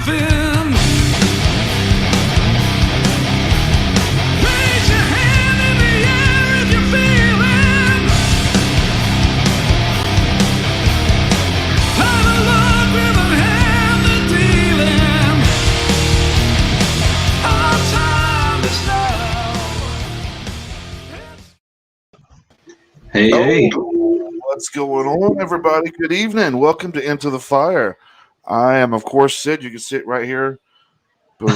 laughing. Raise your hand in the air if you're feeling. Have a look with a hand and dealing. Our time is now. Hey. What's going on, everybody? Good evening. Welcome to Into the Fire. I am, of course, Sid. You can sit right here. Boom.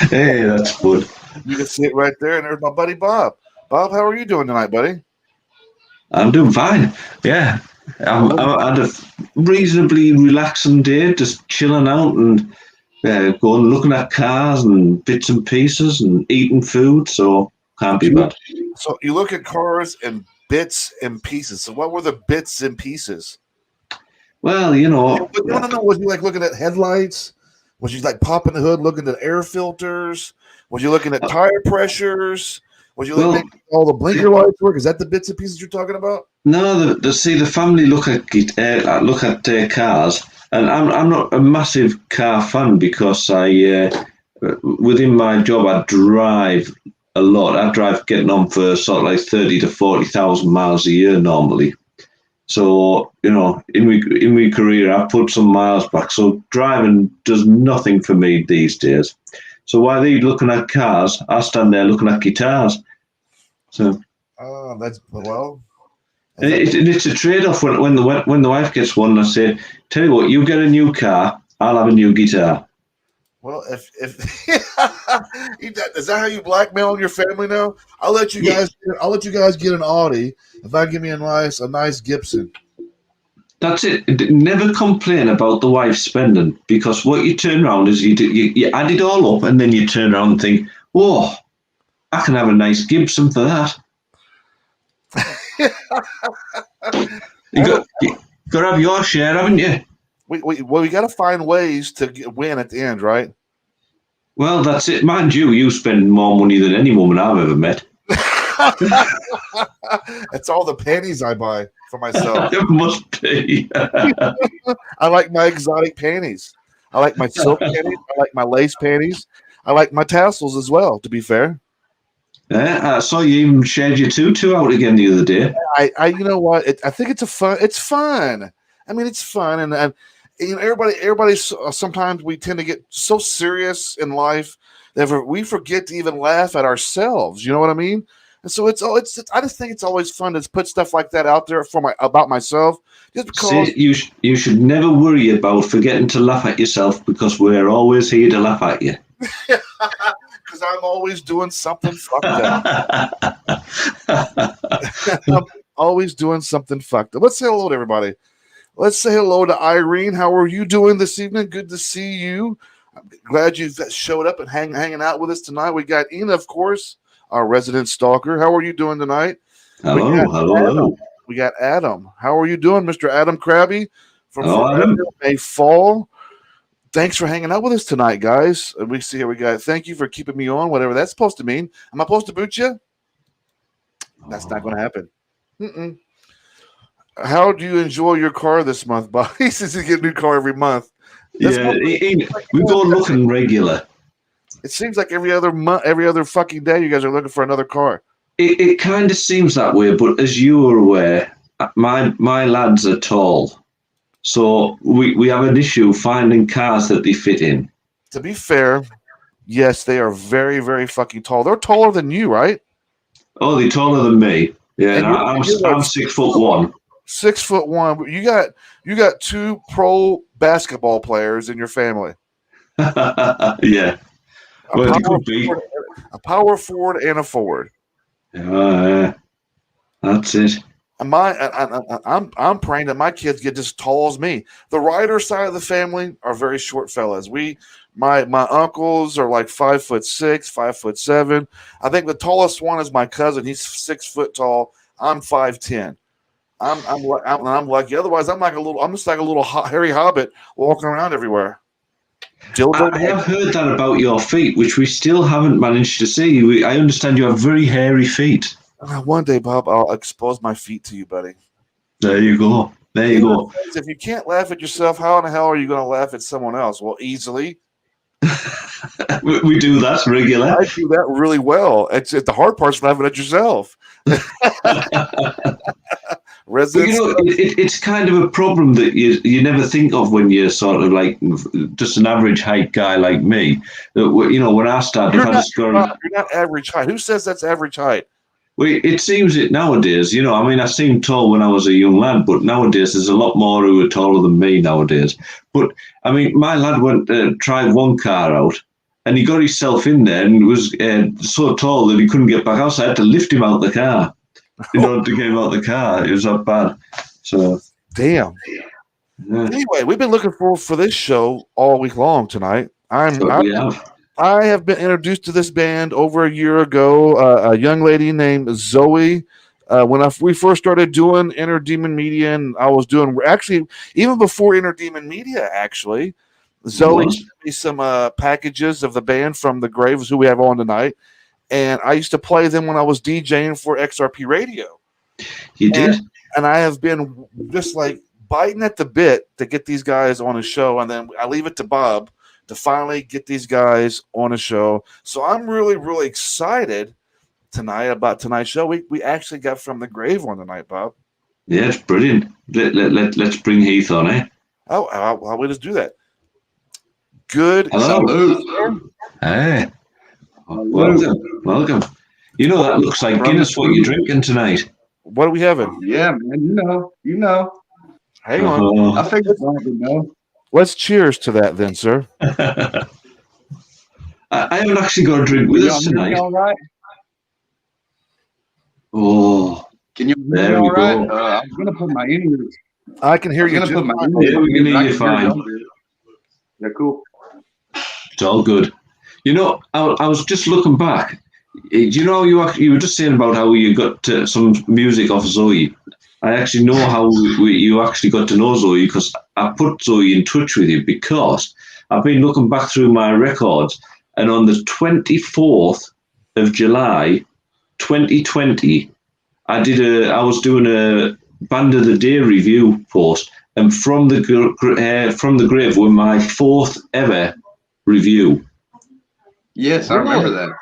Hey, that's good. You can sit right there. And there's my buddy Bob. Bob, how are you doing tonight, buddy? I'm doing fine. Yeah, I had a reasonably relaxing day, just chilling out and going looking at cars and bits and pieces and eating food. So can't be bad. So you look at cars and bits and pieces. So what were the bits and pieces? Well, you know, Was you like looking at headlights? Was you like popping the hood, looking at air filters? Was you looking at tire pressures? Was you looking at all the blinker lights work? Is that the bits and pieces you're talking about? no. The family look at cars, and I'm not a massive car fan because I within my job I drive a lot. I drive getting on for sort of like 30 to 40,000 miles a year normally. So, you know, in my career, I put some miles back. So driving does nothing for me these days. So while they're looking at cars, I stand there looking at guitars. So That's well. it's a trade-off when the wife gets one. I say, tell you what, you get a new car, I'll have a new guitar. Well, if is that how you blackmail your family now? I'll let you guys. I'll let you guys get an Audi if I give me a nice Gibson. That's it. Never complain about the wife spending, because what you turn around is you add it all up and then you turn around and think, oh, I can have a nice Gibson for that. you got to have your share, haven't you? We got to find ways to win at the end, right? Well, that's it. Mind you, you spend more money than any woman I've ever met. That's all the panties I buy for myself. It must be. I like my exotic panties. I like my silk panties. I like my lace panties. I like my tassels as well, to be fair. I saw you even shared your tutu out again the other day. You know what? I think it's fun. I mean, it's fun, and you know, everybody. Sometimes we tend to get so serious in life that we forget to even laugh at ourselves. You know what I mean? And so I just think it's always fun to put stuff like that out there about myself. Just because you should never worry about forgetting to laugh at yourself, because we're always here to laugh at you. Because I'm always doing something fucked up. I'm always doing something fucked up. Let's say hello to everybody. Let's say hello to Irene. How are you doing this evening? Good to see you. I'm glad you showed up and hanging out with us tonight. We got Ina, of course, our resident stalker. How are you doing tonight? Hello. We got Adam. How are you doing, Mr. Adam Krabby from Adam. May Fall? Thanks for hanging out with us tonight, guys. We see here we got. Thank you for keeping me on, whatever that's supposed to mean. Am I supposed to boot you? That's not going to happen. Mm-mm. How do you enjoy your car this month, Bob? He says you get a new car every month. We go looking regular. It seems like every other month, every other fucking day, you guys are looking for another car. It kind of seems that way, but as you are aware, my lads are tall, so we have an issue finding cars that they fit in. To be fair, yes, they are very, very fucking tall. They're taller than you, right? Oh, they're taller than me. Yeah, and I'm 6'1". 6'1". You got two pro basketball players in your family. Yeah. Well, it could be a power forward and a forward. That's it. I'm praying that my kids get as tall as me. The Ryder side of the family are very short fellas. My uncles are like 5'6", 5'7". I think the tallest one is my cousin. He's 6 foot tall. I'm 5'10". I'm lucky. Otherwise, I'm just like a little hairy hobbit walking around everywhere. I have heard that about your feet, which we still haven't managed to see. I understand you have very hairy feet. One day, Bob, I'll expose my feet to you, buddy. There you go. There you go. If you can't laugh at yourself, how in the hell are you going to laugh at someone else? Well, easily. We do that regularly. I do that really well. It's the hard part's laughing at yourself. But it's kind of a problem that you never think of when you're sort of like just an average height guy like me. That when I started, you're not average height. Who says that's average height? Well, it seems it nowadays. I mean, I seemed tall when I was a young lad, but nowadays there's a lot more who are taller than me nowadays. But I mean, my lad went to try one car out, and he got himself in there and was so tall that he couldn't get back outside. I had to lift him out the car in order to get him out the car. It was that bad. So damn. Yeah. Anyway, we've been looking forward for this show all week long tonight. I have been introduced to this band over a year ago. A young lady named Zoe. When we first started doing Inner Demon Media, and I was doing actually even before Inner Demon Media, actually, Zoe sent me some packages of the band from the Graves, who we have on tonight, and I used to play them when I was DJing for XRP Radio. You did, and I have been just like biting at the bit to get these guys on a show, and then I leave it to Bob to finally get these guys on a show. So I'm really, really excited tonight about tonight's show. We actually got From the Grave on tonight, Bob. Yeah, it's brilliant. Let's bring Heath on, eh? Oh, how we just do that? Good. Hello. Hey. Welcome. That looks like Guinness. What you're drinking tonight? What are we having? Yeah, man. You know. Hang on. I figured you know. Let's cheers to that then, sir. I haven't actually got a drink with us tonight. All right? Oh, can you hear me all right? I'm gonna put my in-ears. I can hear you. Yeah, we can hear you fine. Yeah, cool. It's all good. I was just looking back. You were just saying about how you got some music off Zoe. I actually know how you actually got to know Zoe, because I put Zoe in touch with you because I've been looking back through my records, and on the 24th of July, 2020, I was doing a Band of the Day review post, and From the Grave were my 4th ever review. Yes, I remember that.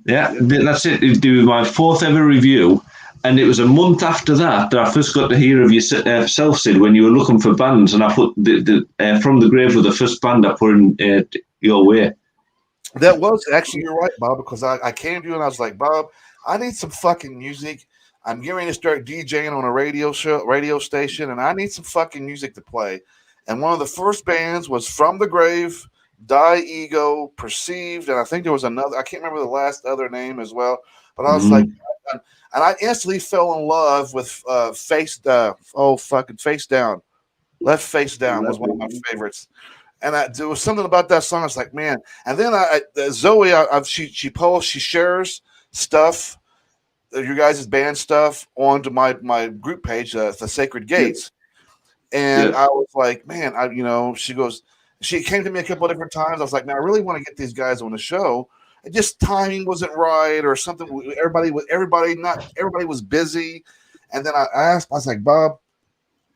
Yeah, that's it. It was my 4th ever review. And it was a month after that I first got to hear of yourself, Sid, when you were looking for bands, and I put the From the Grave with the first band I put in your way. That was actually, you're right, Bob, because I came to you and I was like, Bob, I need some fucking music. I'm getting ready to start DJing on a radio station, and I need some fucking music to play. And one of the first bands was From the Grave, Die Ego, Perceived, and I think there was another. I can't remember the last other name as well. But I was like, and I instantly fell in love with Face Down. Left Face Down was one of my favorites. And there was something about that song. I was like, man. And then Zoe, she posts, she shares stuff, your guys' band stuff, onto my group page, the Sacred Gates. And I was like, man, she came to me a couple of different times. I was like, man, I really want to get these guys on the show. Just timing wasn't right or something. Everybody was busy. And then I asked, I was like, Bob,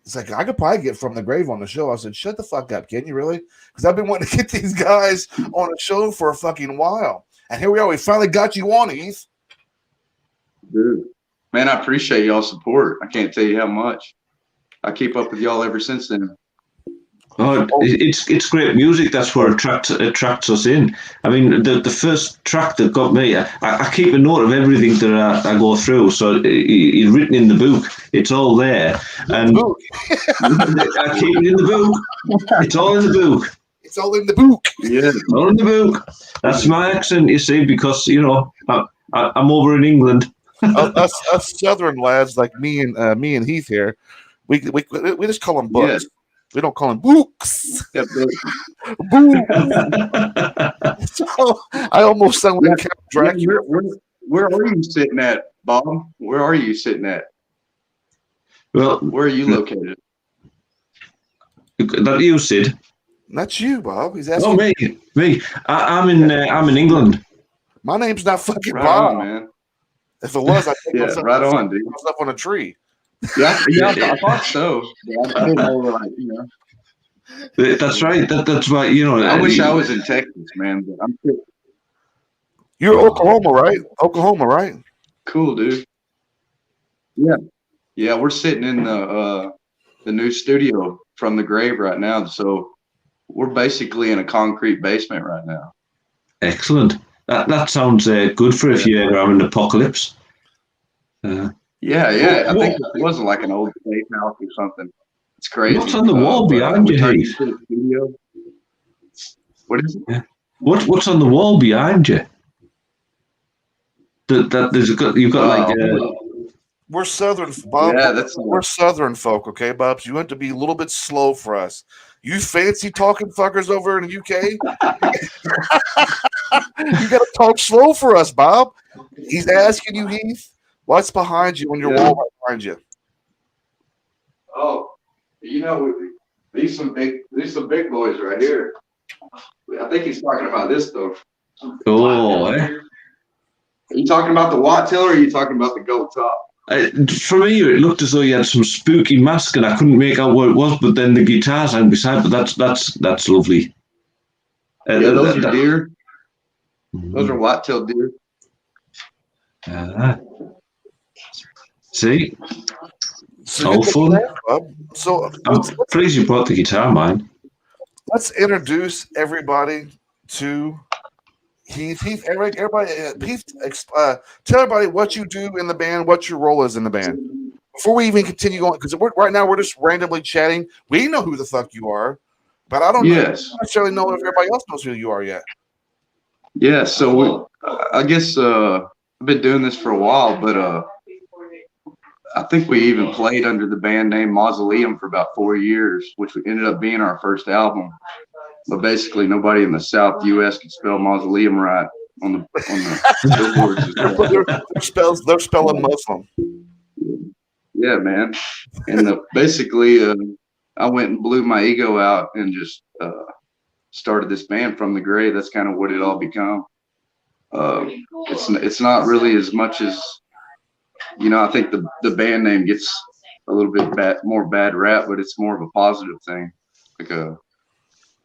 it's like, I could probably get From the Grave on the show. I said, shut the fuck up, can you really? Because I've been wanting to get these guys on a show for a fucking while. And here we are. We finally got you on, Heath. Dude, man, I appreciate y'all's support. I can't tell you how much. I keep up with y'all ever since then. Oh, it's great music. That's what attracts us in. I mean, the first track that got me, I keep a note of everything that I go through. So it's written in the book. It's all there. And I keep it in the book. It's all in the book. It's all in the book. Yeah, all in the book. That's my accent, you see, because, I'm over in England. us Southern lads like me and Heath here, we just call them books. Yeah. We don't call them books. Yeah, so I almost sound like Count Dracula. Where are you sitting at, Bob? Where are you sitting at? Well, where are you located? That you, Sid? Not you, Bob. He's asking. Oh, me. I'm in England. My name's not fucking right Bob, on, man. If it was, I'd take right on, dude. myself up on a tree. Yeah, I thought so. I didn't know, like, That's right. That's right. You know, I wish I was in Texas, man, but I'm still You're Oklahoma, right? Oklahoma, right? cool, dude. Yeah, we're sitting in the new studio from the grave right now, so we're basically in a concrete basement right now. excellent. That sounds good for if you ever have an apocalypse. Yeah, I think it wasn't like an old safe house or something. It's crazy. What's on the wall but, behind we you, turned Heath? it into a studio. What is it? What's on the wall behind you? That you've got like We're Southern, Bob. Yeah, that's We're Southern folk, okay, Bubs? You have to be a little bit slow for us. You fancy talking fuckers over in the UK, you got to talk slow for us, Bob. He's asking you, Heath, what's behind you on your wall right behind you? Oh, these some big boys right here. I think he's talking about this though. Are you talking about the Watt Tail or are you talking about the Gold Top? For me, it looked as though you had some spooky mask, and I couldn't make out what it was. But then the guitars and beside, but that's lovely. Yeah, those are deer. Those are Watt Tail deer. See, So all fun. So I'm pleased you brought the guitar, man. let's introduce everybody to Heath. Heath, everybody, Heath, tell everybody what you do in the band, what your role is in the band. Before we even continue going, because right now we're just randomly chatting. We know who the fuck you are, but I don't necessarily know if everybody else knows who you are yet. Yeah, so I guess I've been doing this for a while, but I think we even played under the band name Mausoleum for about 4 years, which ended up being our first album. But basically, nobody in the South U.S. can spell mausoleum right on the billboards. They're spelling Muslim. Yeah, man. And basically, I went and blew my ego out and just started this band from the grave. That's kind of what it all become. It's not really as much as, I think the band name gets a little bit more bad rap, but it's more of a positive thing, like a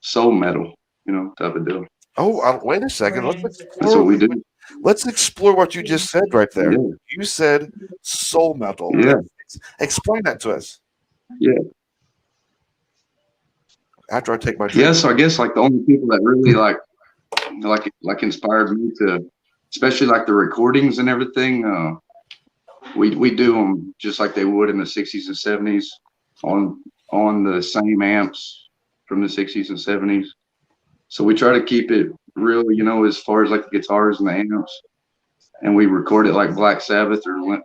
soul metal, type of deal. Oh, wait a second. That's what we do. Let's explore what you just said right there. Yeah. You said soul metal. Yeah. Explain that to us. Yeah. After I take my drink. Yeah, so I guess like the only people that really like inspired me to, especially like the recordings and everything, we do them just like they would in the 60s and 70s on the same amps from the 60s and 70s. So we try to keep it real, as far as like the guitars and the amps, and we record it like Black Sabbath or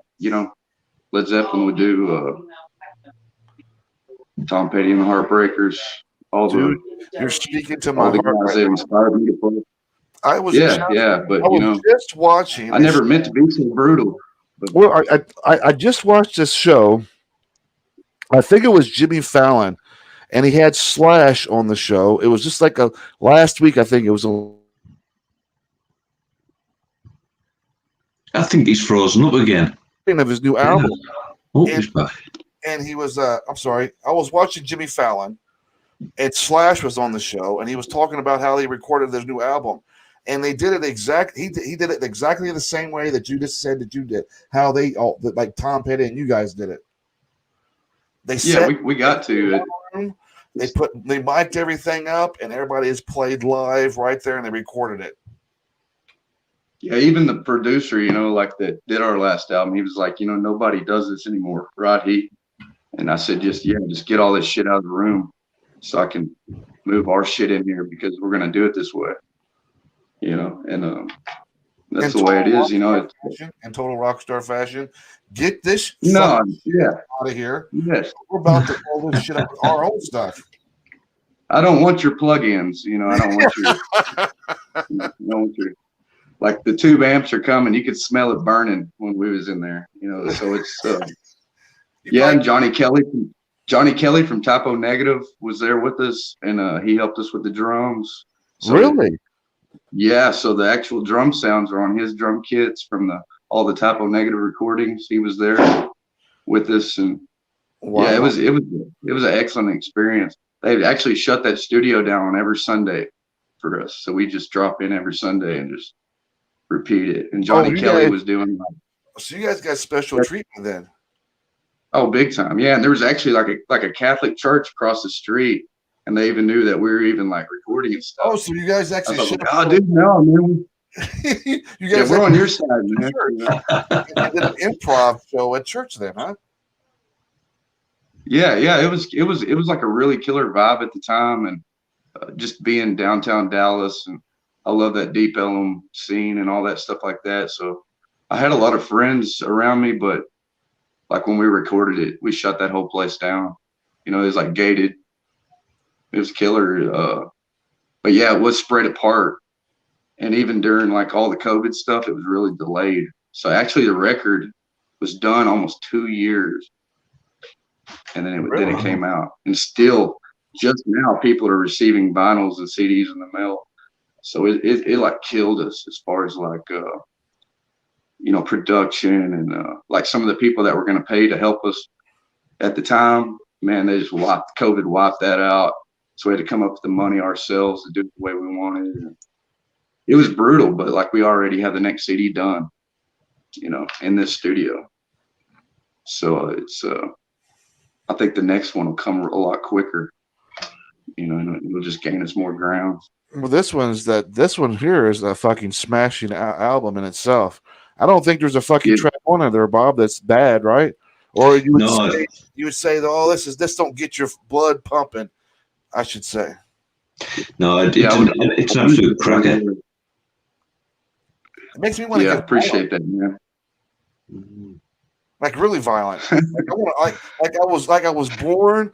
Led Zeppelin would do, Tom Petty and the Heartbreakers. You're speaking to my all the heart guys right that now. inspired me to play. I was But just watching. I never meant to be so brutal. But Well, I just watched this show. I think it was Jimmy Fallon, and he had Slash on the show. It was just like last week. I think it was I think he's frozen up again. of his new album. Oh, he's back. And he was I'm sorry, I was watching Jimmy Fallon, and Slash was on the show, and he was talking about how they recorded their new album, and they did it he did it exactly the same way that you just said that you did, how they all like Tom Petty and you guys did it. we got to. They mic'd everything up, and everybody is played live right there, and they recorded it. Yeah, even the producer, like that did our last album, he was like, nobody does this anymore, right? And I said, just get all this shit out of the room so I can move our shit in here because we're gonna do it this way, and that's the way it is, In total rock star fashion, get this out of here. Yes, We're about to pull this shit up with our own stuff. I don't want your plugins, I don't want your. Like the tube amps are coming, you could smell it burning when we was in there, So it's and Johnny Kelly from Typo Negative was there with us, and he helped us with the drums. So, Really? Yeah. So the actual drum sounds are on his drum kits from all the Typo Negative recordings. He was there. with us, and Wow. yeah, it was an excellent experience. They actually shut that studio down every Sunday for us, so we just drop in every Sunday and just repeat it. And Johnny you Kelly guys- was doing like, So you guys got special treatment then. oh, big time, yeah. And there was actually like a Catholic church across the street, and they even knew that we were even like recording and stuff. Oh, so you guys I actually was should like, oh, dude, no, man. you Yeah, guys we're on actually your side, man. You know? did an improv show at church then, huh? Yeah, it was like a really killer vibe at the time, and just being downtown Dallas, and I love that Deep Ellum scene and all that stuff like that. So I had a lot of friends around me, but like when we recorded it, we shut that whole place down. You know, it was like gated. It was killer. But yeah, it was spread apart, and even during like all the COVID stuff, it was really delayed. So actually, the record was done almost 2 years. And then it came out, and still just now people are receiving vinyls and CDs in the mail. So it like killed us as far as like production, and like some of the people that were going to pay to help us at the time, man, they just COVID wiped that out. So we had to come up with the money ourselves to do it the way we wanted. And it was brutal, but like we already have the next CD done, in this studio. So it's I think the next one will come a lot quicker, and it'll just gain us more ground. Well, this one here is a fucking smashing album in itself. I don't think there's a fucking track on it there, Bob, that's bad, right? Or you would say, oh, this don't get your blood pumping, I should say. No, it's an absolute cracker. It makes me want to I appreciate that, man. Like really violent. I was born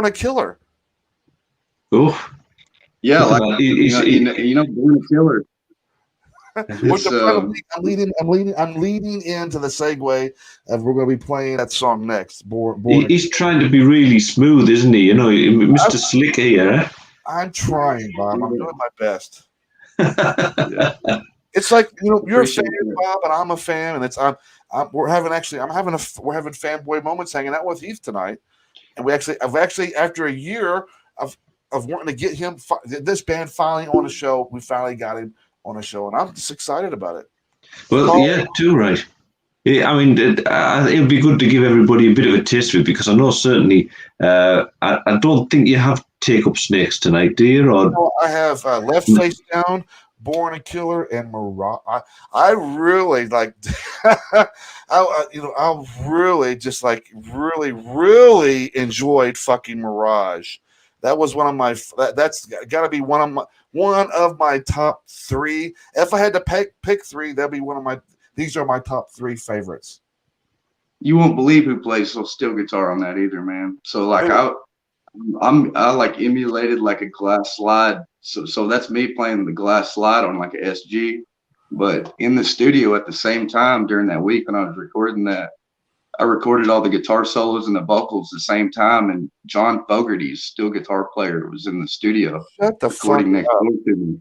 a killer. Oh. Yeah, like born a killer. I'm leading into the segue of we're going to be playing that song next. He's trying to be really smooth, isn't he? Mr. Slick here. I'm trying, Bob. I'm doing my best. Yeah. It's like you're a fan, Bob, and I'm a fan, and we're having fanboy moments hanging out with Heath tonight, and I've actually after a year of wanting to get this band finally on a show, we finally got him on a show, and I'm just excited about it. Well, yeah, too right. Yeah, I mean, it would be good to give everybody a bit of a taste of it, because I know certainly I don't think you have Take Up Snakes tonight, do you? Or no, I have Left Face Down, Born a Killer, and Mirage. I really like. I really just like really enjoyed fucking Mirage. That was one of my. That's got to be one of my top three. If I had to pick three, that'd be one of my. These are my top three favorites. You won't believe who plays steel guitar on that either, man. So like I like emulated like a glass slide. So that's me playing the glass slide on like a SG. But in the studio at the same time during that week when I was recording that, I recorded all the guitar solos and the vocals at the same time. And John Fogerty's steel guitar player was in the studio recording next door to me.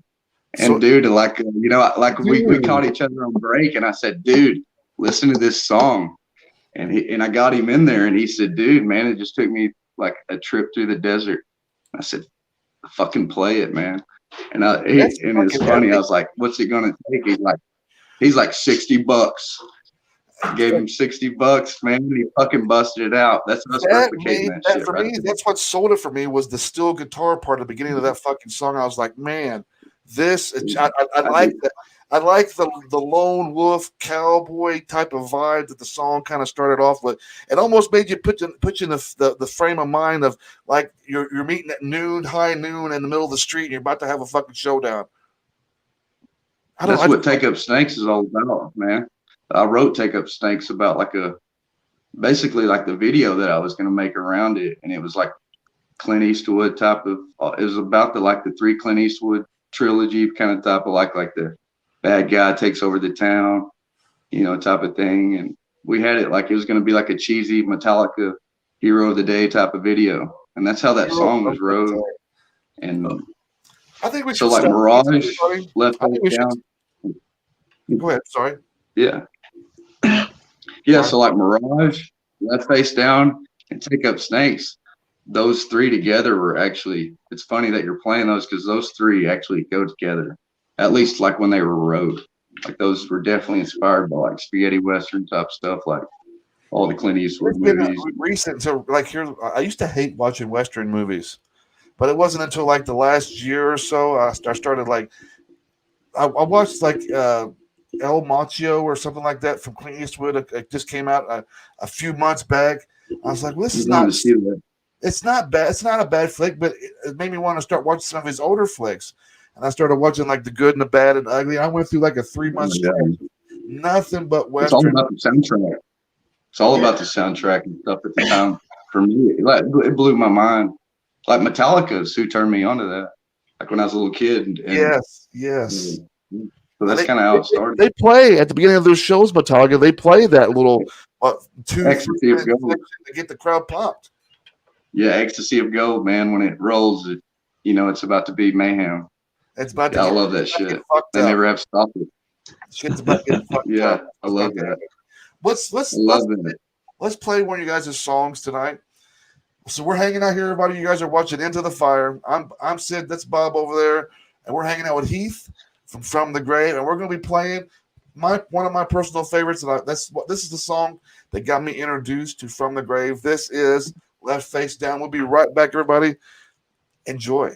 And dude, like we caught each other on break, and I said, dude, listen to this song. And I got him in there, and he said, dude, man, it just took me like a trip through the desert. I said, fucking play it, man. And it's funny. I was like, what's it gonna take? He's like $60. I gave him $60, man. And he fucking busted it out. That's us replicating that shit. For me, that's what sold it for me was the steel guitar part at the beginning of that fucking song. I was like, man, I like that. I like the lone wolf cowboy type of vibe that the song kind of started off with. It almost made you put you in the frame of mind of like you're meeting at high noon in the middle of the street and you're about to have a fucking showdown. That's what Take Up Snakes is all about, man. I wrote Take Up Snakes about basically like the video that I was going to make around it. And it was like Clint Eastwood type of, it was about the three Clint Eastwood trilogy kind of type of like the bad guy takes over the town, type of thing. And we had it like it was going to be like a cheesy Metallica Hero of the Day type of video. And that's how that song was wrote. And I think we should. So like Mirage, Left Face Down. Go ahead. Sorry. Yeah. Yeah. So like Mirage, Left Face Down, and Take Up Snakes. Those three together were actually. It's funny that you're playing those because those three actually go together. At least like when they were wrote. Like those were definitely inspired by like spaghetti western type stuff, like all the Clint Eastwood It's been movies. recent. So like here, I used to hate watching Western movies, but it wasn't until like the last year or so I started like I watched like El Macho or something like that from Clint Eastwood. It just came out a few months back. I was like, well, this is You wanted not. to see that. It's not bad. It's not a bad flick, but it made me want to start watching some of his older flicks. And I started watching like The Good and the Bad and Ugly. I went through like a 3-month Yeah. stretch, nothing but It's all Western. about the soundtrack. It's all about the soundtrack and stuff at the time. For me, it blew my mind. Like Metallica is who turned me onto that. Like when I was a little kid. And Yes. So that's They- kind of how it started. They play at the beginning of those shows, Metallica. They play that little 2 Ecstasy of Gold. section to get the crowd pumped. Yeah, Ecstasy of Gold, man. When it rolls, it's about to be mayhem. It's about to Yeah, I get, love that it's about to shit. get fucked They up. never have stopped it. Shit's about to get fucked Yeah, up. I love that. Let's I love it. let's play one of you guys' songs tonight. So we're hanging out here, everybody. You guys are watching Into the Fire. I'm Sid. That's Bob over there, and we're hanging out with Heath from the Grave, and we're going to be playing one of my personal favorites. And this is the song that got me introduced to From the Grave. This is Left Face Down. We'll be right back, everybody. Enjoy.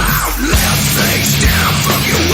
Face down from your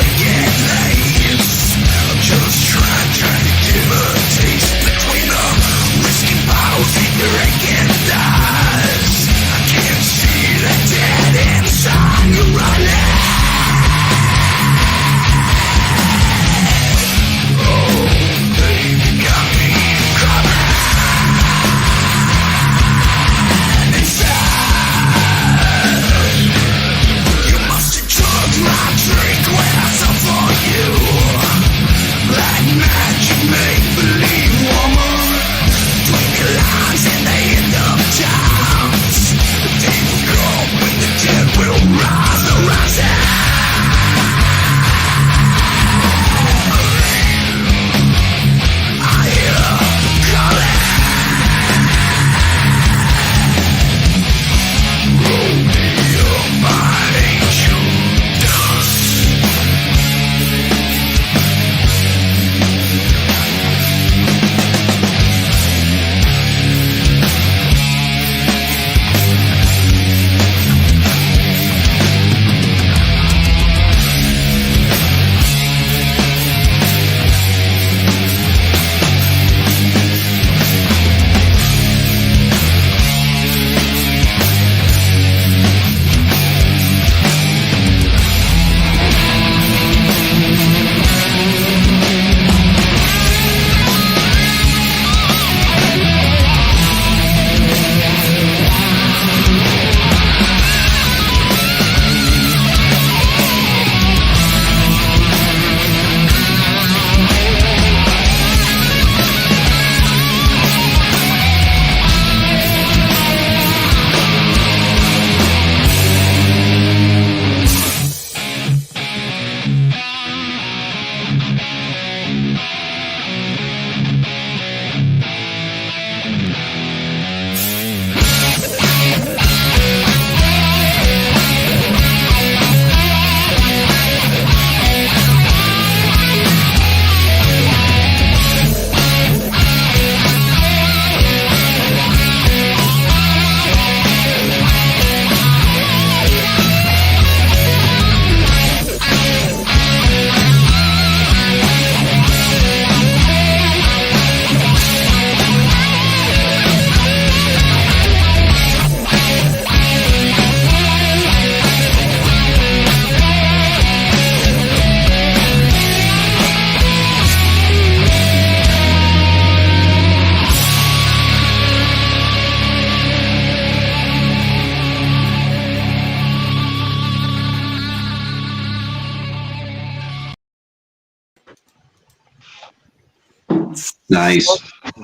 Nice.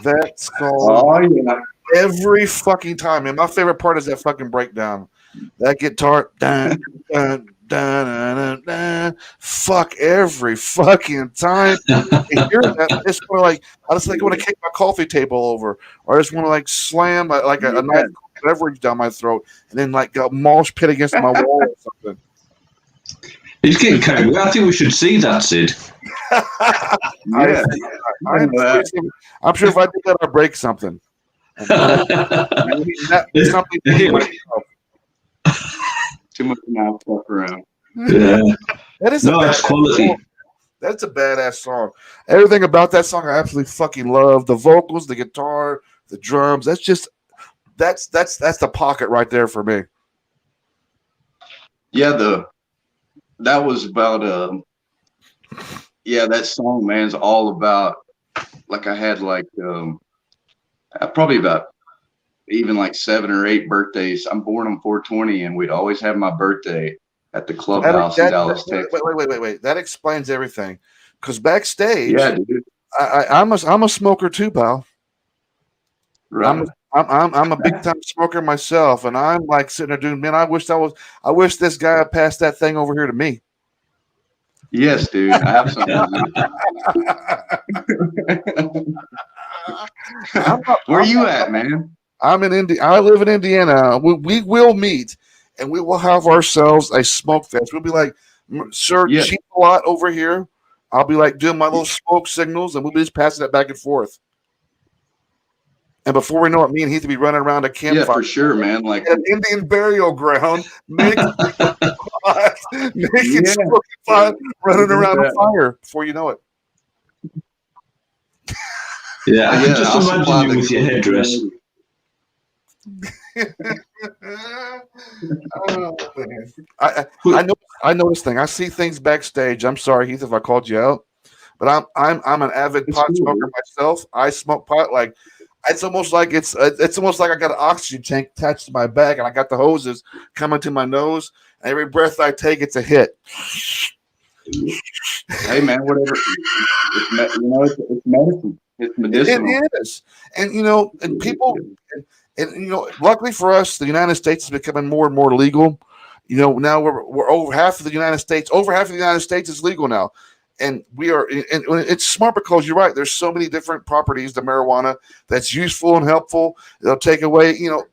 That song Oh yeah. every fucking time. And my favorite part is that fucking breakdown. That guitar, dun, dun, dun, dun, dun, dun. Fuck every fucking time. I hear that. I just want to kick my coffee table over, or I just want to like slam a nice beverage down my throat, and then like a mosh pit against my wall or something. He's getting carried away. I think we should see that, Sid. Yeah. I'm sure if I did that, I'd break something. Something to hear myself. Too much now fuck around. Yeah. That is No, it's quality. song. That's a badass song. Everything about that song I absolutely fucking love. The vocals, the guitar, the drums. That's the pocket right there for me. Yeah, that was about that song, man, is all about, like, I had like probably about even like 7 or 8 birthdays. I'm born on 4/20, and we'd always have my birthday at the clubhouse in Dallas, Texas. Wait. That explains everything. Because backstage, Yeah, dude. I'm a smoker too, pal. Right. I'm a big time smoker myself, and I'm like sitting there doing, man, I wish this guy had passed that thing over here to me. Yes, dude. Absolutely. Where you at, man? I'm in India. I live in Indiana. We will meet, and we will have ourselves a smoke fest. We'll be like, sir, Yeah. cheap a lot over here. I'll be like doing my little smoke signals, and we'll be just passing it back and forth. And before we know it, me and Heath will be running around a campfire. Yeah, for sure, man. Like, an Indian burial ground, making smoking pot, running around a fire before you know it. Yeah, I can just I'll supply imagine you with your headdress. I know this thing. I see things backstage. I'm sorry, Heath, if I called you out, but I'm an avid pot smoker myself. I smoke pot like it's almost like I got an oxygen tank attached to my back, and I got the hoses coming to my nose. And every breath I take, it's a hit. Hey, man, whatever. It's medicine. It's medicinal. It is, and people. And luckily for us, the United States is becoming more and more legal. Now we're over half of the United States. Over half of the United States is legal now, and we are. And it's smart because you're right. There's so many different properties to marijuana that's useful and helpful. They'll take away. A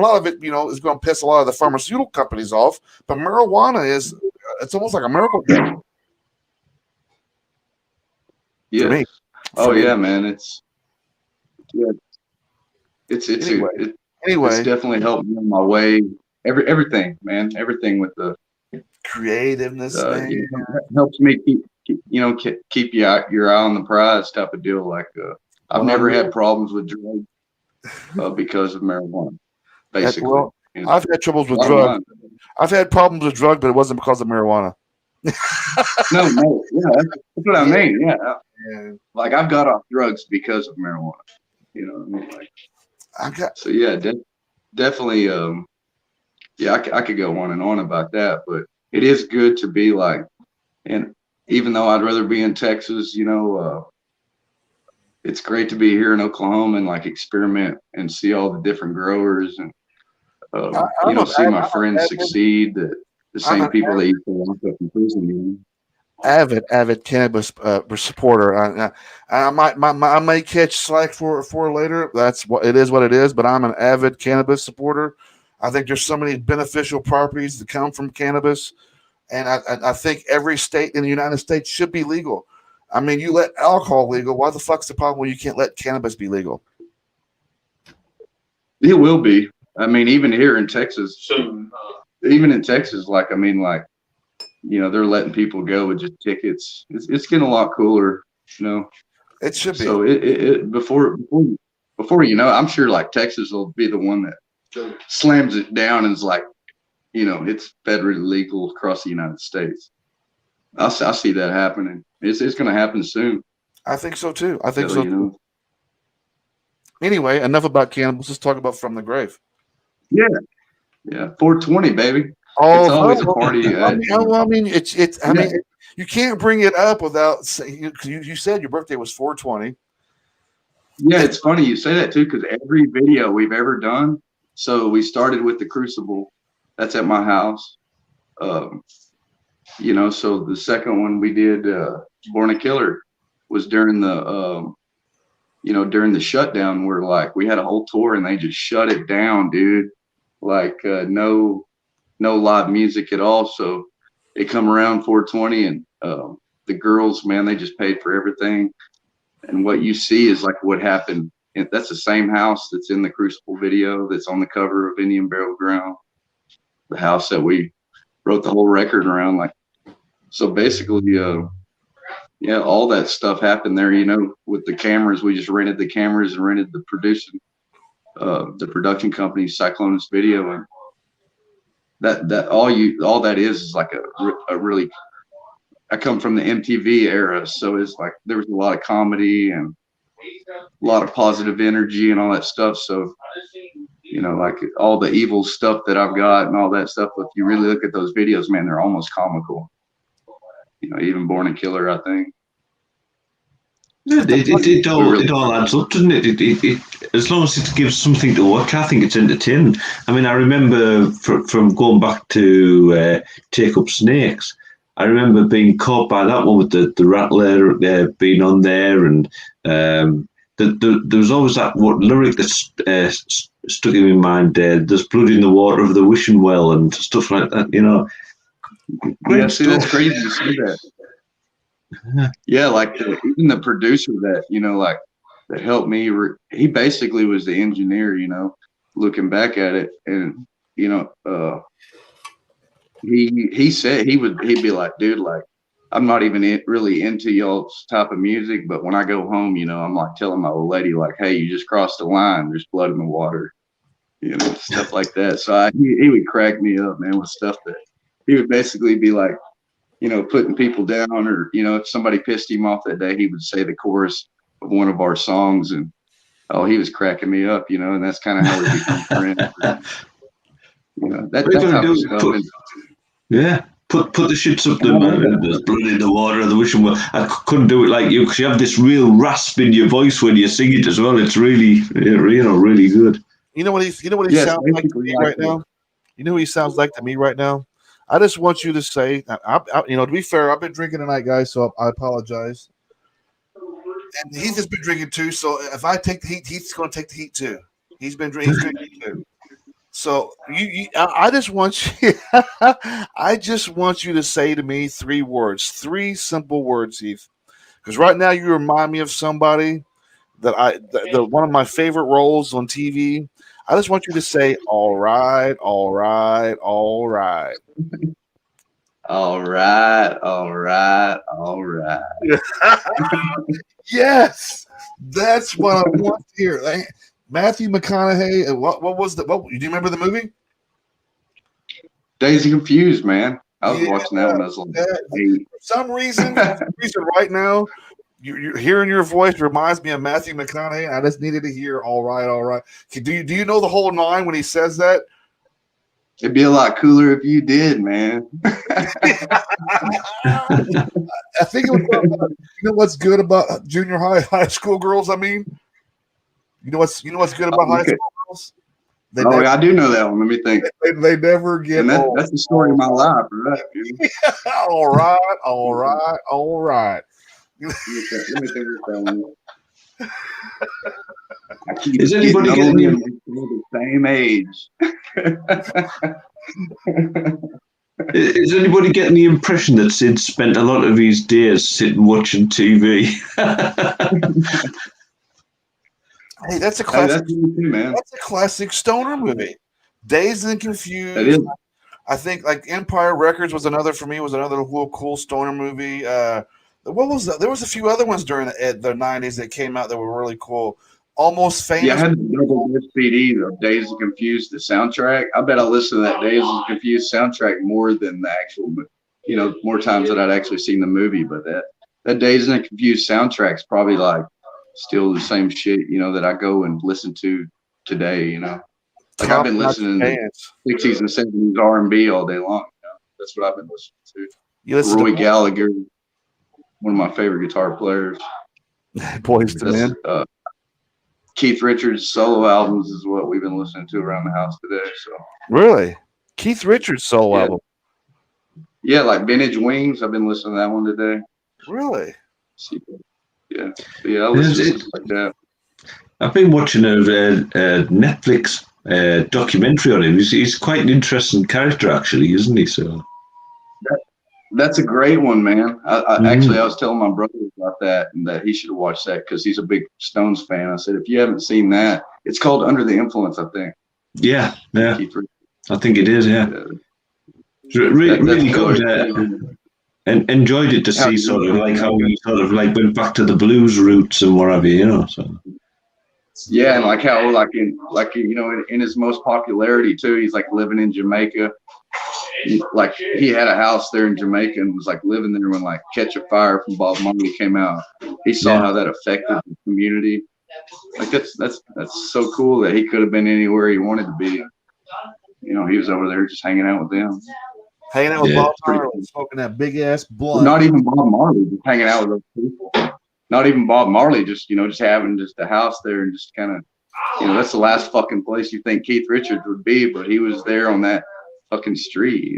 lot of it. Is going to piss a lot of the pharmaceutical companies off. But marijuana is. It's almost like a miracle thing. Yeah. For me. Oh yeah, man. It's Anyway. It's definitely helped me on my way. Everything, man. Everything with the creativeness, man. Helps me keep your eye on the prize type of deal. Like I've never had problems with drugs because of marijuana. Basically, I've had troubles with drugs. I've had problems with drugs, but it wasn't because of marijuana. No, yeah, that's what I mean. Yeah, like I've got off drugs because of marijuana. You know what I mean? Like. So yeah, definitely. I could go on and on about that, but it is good to be like, and even though I'd rather be in Texas, it's great to be here in Oklahoma and like experiment and see all the different growers and see my friends succeed. The same people that used to lock up in prison. Avid cannabis supporter. I may catch slack for later. That's what it is. What it is. But I'm an avid cannabis supporter. I think there's so many beneficial properties that come from cannabis, and I think every state in the United States should be legal. I mean, you let alcohol legal. Why the fuck's the problem when you can't let cannabis be legal? It will be. I mean, even here in Texas. Soon. Even in Texas, they're letting people go with just tickets. It's getting a lot cooler, It should be. So it before I'm sure like Texas will be the one that slams it down and is like, it's federally legal across the United States. I see that happening. It's going to happen soon. I think so too. Too. Anyway, enough about cannabis. Let's talk about From the Grave. Yeah. 420, baby. It's always a party. you can't bring it up without saying. You said your birthday was 420. Yeah, it's funny you say that too, because every video we've ever done. So we started with the Crucible. That's at my house. You know, so the second one we did, Born a Killer, was during the, you know, during the shutdown, where like we had a whole tour and they just shut it down, dude. Like no live music at all. So it come around 420, and the girls, man, they just paid for everything. And what you see is like what happened. And that's the same house that's in the Crucible video that's on the cover of Indian Burial Ground. The house that we wrote the whole record around. Like, so basically, yeah, all that stuff happened there. You know, with the cameras, we just rented the cameras and rented the the production company, Cyclonus Video, and all that is like a really. I come from the MTV era, so it's like there was a lot of comedy and a lot of positive energy and all that stuff. So, you know, like all the evil stuff that I've got and all that stuff. If you really look at those videos, man, they're almost comical. You know, even Born a Killer, I think. It all adds up, doesn't it? It as long as it gives something to watch, I think it's entertaining. I mean, I remember from going back to Take Up Snakes. I remember being caught by that one with the Rattler being on there, and there was always that lyric that stuck in my mind. There's blood in the water of the wishing well and stuff like that. You know, great stuff. That's crazy to see that. Yeah, like even the producer that, you know, like that helped me. He basically was the engineer. You know, looking back at it, and you know. He said he'd be like, dude, like I'm not even really into y'all's type of music, but when I go home, you know, I'm like telling my old lady, like, hey, you just crossed the line. There's blood in the water, you know, stuff like that. So he would crack me up, man, with stuff that he would basically be like, you know, putting people down, or you know, if somebody pissed him off that day, he would say the chorus of one of our songs, and oh, he was cracking me up, you know, and that's kind of how we become friends. You know, that type of stuff. Yeah, put the shits up there, man. There's blood in the water of the wishing well. I couldn't do it like you, because you have this real rasp in your voice when you sing it as well. It's really, you know, really good. You know what he sounds like to me right now? You know who he sounds like to me right now? I just want you to say, you know, to be fair, I've been drinking tonight, guys, so I apologize. And he's just been drinking too, so if I take the heat, he's going to take the heat too. He's drinking too. So I just want you, I just want you to say to me 3 words, 3 simple words, Heath. Because right now you remind me of somebody that one of my favorite roles on TV. I just want you to say, all right, all right, all right. All right, all right, all right. Yes, that's what I want to hear. Matthew McConaughey. What was the? Do you remember the movie? Dazed and Confused, man. I was watching that when I was like 8. For some reason, right now, you're hearing your voice reminds me of Matthew McConaughey. I just needed to hear "all right, all right." Do you know the whole line when he says that? It'd be a lot cooler if you did, man. I think it was. You know what's good about junior high school girls? I mean. You know what's good about high school girls? I do know that one. Let me think. They never get old. That's the story of my life, right? All right, all right, all right. Let me think of that one. Is anybody getting the same age? Is anybody getting the impression that Sid spent a lot of his days sitting watching TV? Hey, that's a classic. Man. That's a classic stoner movie. Dazed and Confused. That is. I think like Empire Records was another for me. Was another real cool stoner movie. What was that? There was a few other ones during the 90s that came out that were really cool. Almost Famous. Yeah, I had the double disc CD of Dazed and Confused, the soundtrack. I bet I listened to that Dazed and Confused soundtrack more than the actual, you know, more times than I'd actually seen the movie. But that Dazed and Confused soundtrack's probably like still the same shit, you know, that I go and listen to today, you know. Like I've been listening to 60s and 70s R&B all day long, you know. That's what I've been listening to. You listen Roy to Gallagher, one of my favorite guitar players. Boys to Men. Keith Richards' solo albums is what we've been listening to around the house today. So Really? Keith Richards' solo Yeah. album. yeah, like Vintage Wings. I've been listening to that one today. Really? Yeah, I listen to It's- stuff like that. I've been watching a Netflix documentary on him. He's quite an interesting character, actually, isn't he? So That's a great one, man. Mhm. Actually, I was telling my brother about that and that he should have watched that because he's a big Stones fan. I said, if you haven't seen that, it's called Under the Influence, I think. yeah, Keith Richards. I think it is. Yeah, really, That's really really good. cool. And enjoyed it to Yeah, see sort of like how he sort of like went back to the blues roots and what have you, you know. So Yeah, and like how in his most popularity too, he's like living in Jamaica. He had a house there in Jamaica and was like living there when like Catch a Fire from Bob Marley came out. He saw Yeah. how that affected the community. Like that's so cool that he could have been anywhere he wanted to be. You know, he was over there just hanging out with them. Hanging out with Yeah, Bob it's pretty Marley, cool. smoking that big ass blunt. Not even Bob Marley, just hanging out with those people. Not even Bob Marley, just just having just a house there and just kind of, that's the last fucking place you think Keith Richards would be, but he was there on that fucking street,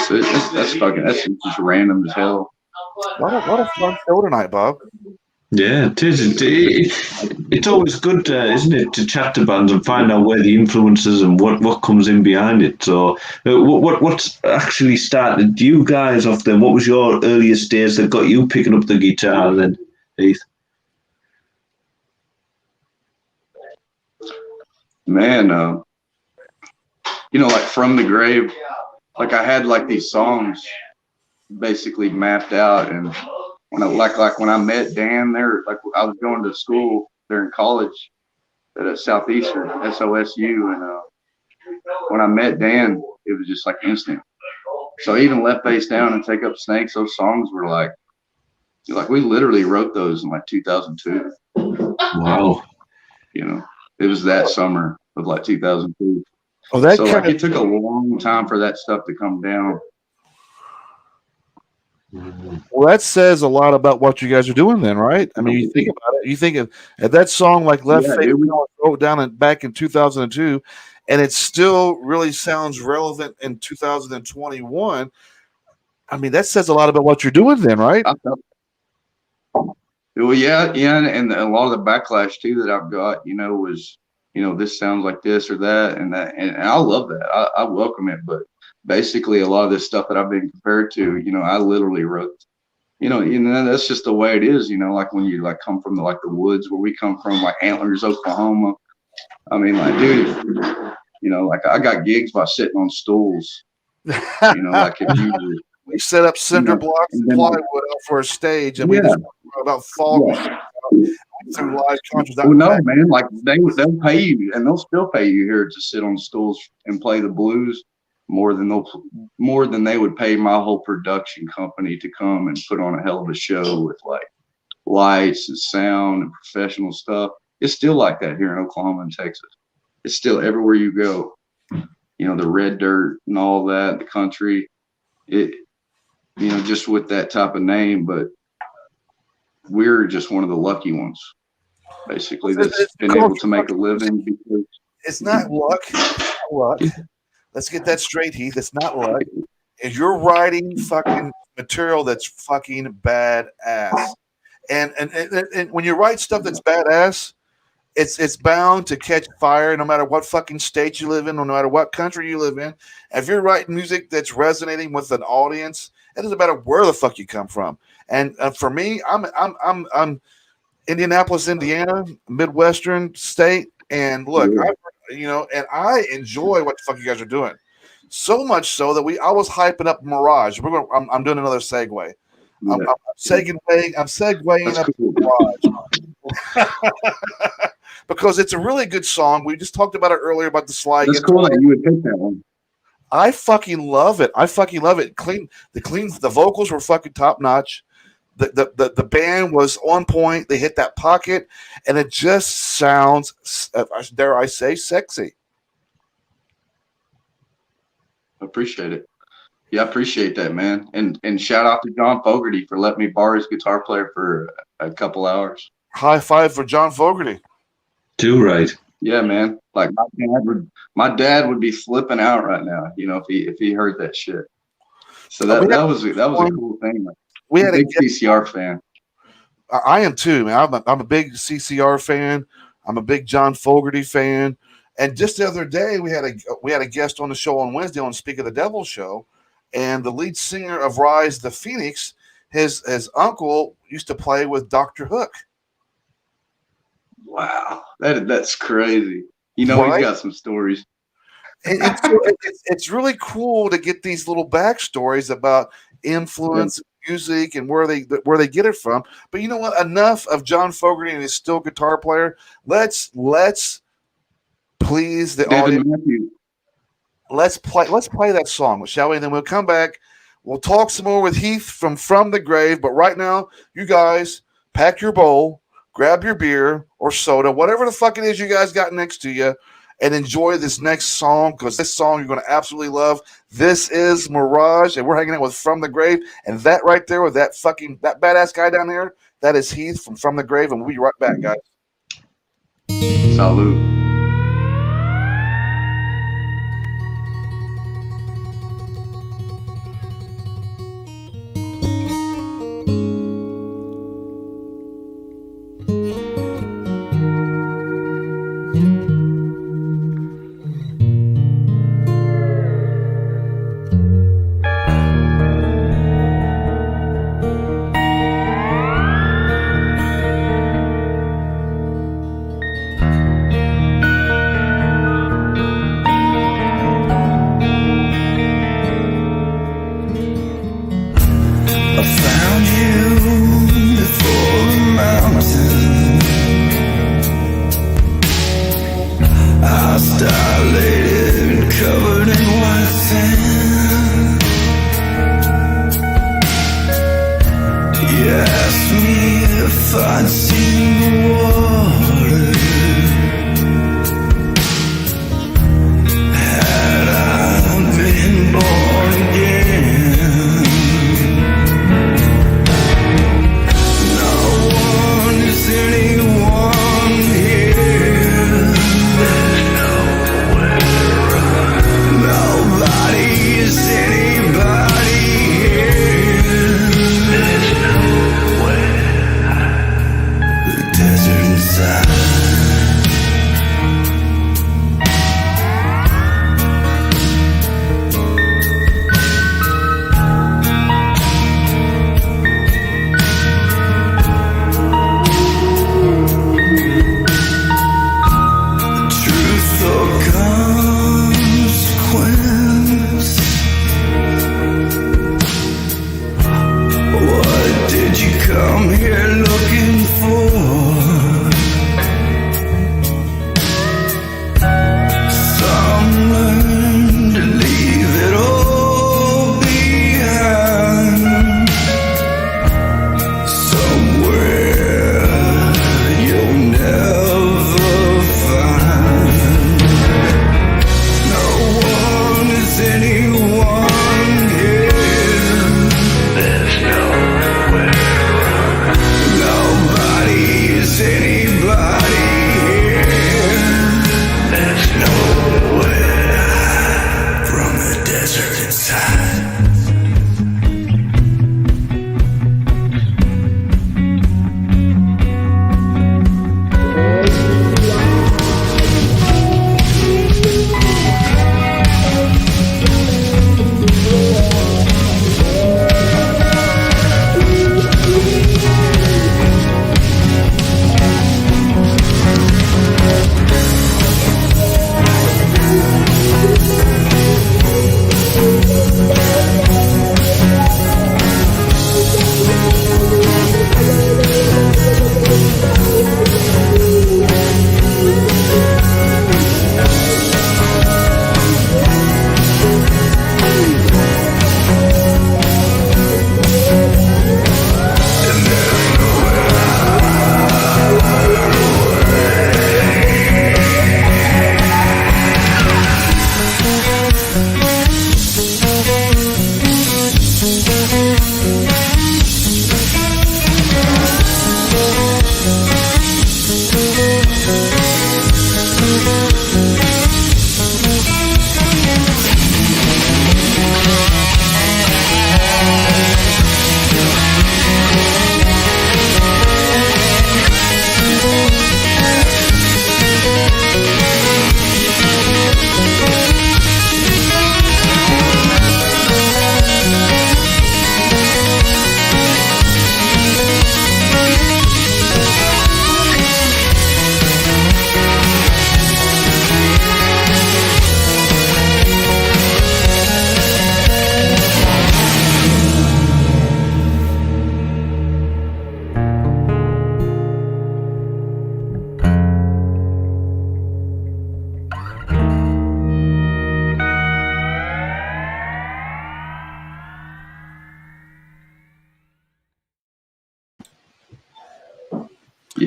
So that's just random as hell. What a fun show tonight, Bob. yeah, it is. It's always good, isn't it, to chat to bands and find out where the influences and what comes in behind it. So, what's actually started you guys off then? What was your earliest days that got you picking up the guitar then, Heath? Man, like From the Grave, like I had like these songs basically mapped out, and when I met Dan there, like I was going to school there in college at Southeastern SOSU, and when I met Dan, it was just like instant. So even Left Face Down and Take Up Snakes, those songs were like we literally wrote those in like 2002. Wow. It was that summer of like 2002. Oh, that So kind like of it took a long time for that stuff to come down. well, that says a lot about what you guys are doing then, right? I mean, you think about it. You think of that song like Left Yeah, Face it was- Down was wrote down back in 2002, and it still really sounds relevant in 2021. I mean, that says a lot about what you're doing then, right? Well, yeah, and a lot of the backlash too that I've got, was, this sounds like this or that, and I love that. I welcome it, but basically a lot of this stuff that I've been compared to, I literally wrote, that's just the way it is, like when you like come from the woods where we come from, like Antlers, Oklahoma. I mean, like, dude, like I got gigs by sitting on stools, like if you were, We set up cinder blocks and and then- plywood out for a stage, and we Yeah. just wrote about fog through live concerts. Well, no, man, like they'll pay you, and they'll still pay you here to sit on stools and play the blues more than they would pay my whole production company to come and put on a hell of a show with like lights and sound and professional stuff. It's still like that here in Oklahoma and Texas. It's still everywhere you go. The red dirt and all that, the country, just with that type of name, but we're just one of the lucky ones, basically, that's It's been able to make a living because It's not luck. It's not luck. Let's get that straight, Heath. It's not luck. If you're writing fucking material that's fucking badass, and when you write stuff that's badass, it's bound to catch fire no matter what fucking state you live in, no matter what country you live in. If you're writing music that's resonating with an audience, it doesn't matter where the fuck you come from. And for me, I'm Indianapolis, Indiana, Midwestern state, and look, and I enjoy what the fuck you guys are doing. So much so that I was hyping up Mirage. I'm doing another segue. I'm segueing that's up cool. Mirage. Because it's a really good song. We just talked about it earlier about the slide. That's cool that you would pick that one. I fucking love it. The vocals were fucking top notch. The band was on point. They hit that pocket, and it just sounds, dare I say, sexy. Appreciate it. Yeah, I appreciate that, man. And shout out to John Fogerty for letting me borrow his guitar player for a couple hours. High five for John Fogerty. Too right. Yeah, man. Like my dad would be flipping out right now, you know, if he heard that shit. So that was a cool thing. We I'm had a a big CCR fan. I am too, man. I'm a big CCR fan. I'm a big John Fogerty fan. And just the other day, we had a guest on the show on Wednesday on Speak of the Devil show, and the lead singer of Rise the Phoenix, his uncle used to play with Dr. Hook. Wow, that's crazy. You know, Right? he's got some stories. And it's really cool to get these little backstories about influence, music, and where they get it from. But you know what? Enough of John Fogerty and his steel guitar player. Let's please the David audience. Matthews. Let's play that song, shall we? And then we'll come back. We'll talk some more with Heath from the grave. But right now, you guys pack your bowl, grab your beer or soda, whatever the fuck it is you guys got next to you, and enjoy this next song, because this song you're going to absolutely love. This is Mirage, and we're hanging out with From the Grave. And that right there with that badass guy down there, that is Heath from the grave. And we'll be right back, guys. Salute.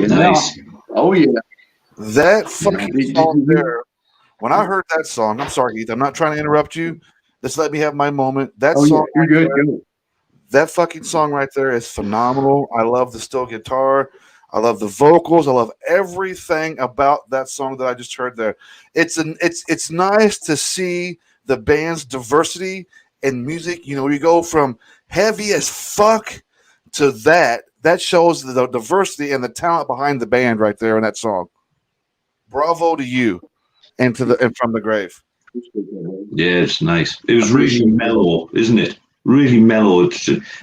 Yeah. Nice. Oh yeah. That fucking Did song you hear- there. When I heard that song, I'm sorry, Heath. I'm not trying to interrupt you. Just let me have my moment. That Oh yeah. song, You're good. Go. that fucking song right there is phenomenal. I love the steel guitar. I love the vocals. I love everything about that song that I just heard there. It's nice to see the band's diversity in music. You know, you go from heavy as fuck to that. That shows the diversity and the talent behind the band right there in that song. Bravo to you and to the and from the grave. Yeah, it's nice. It was really mellow, isn't it? Really mellow.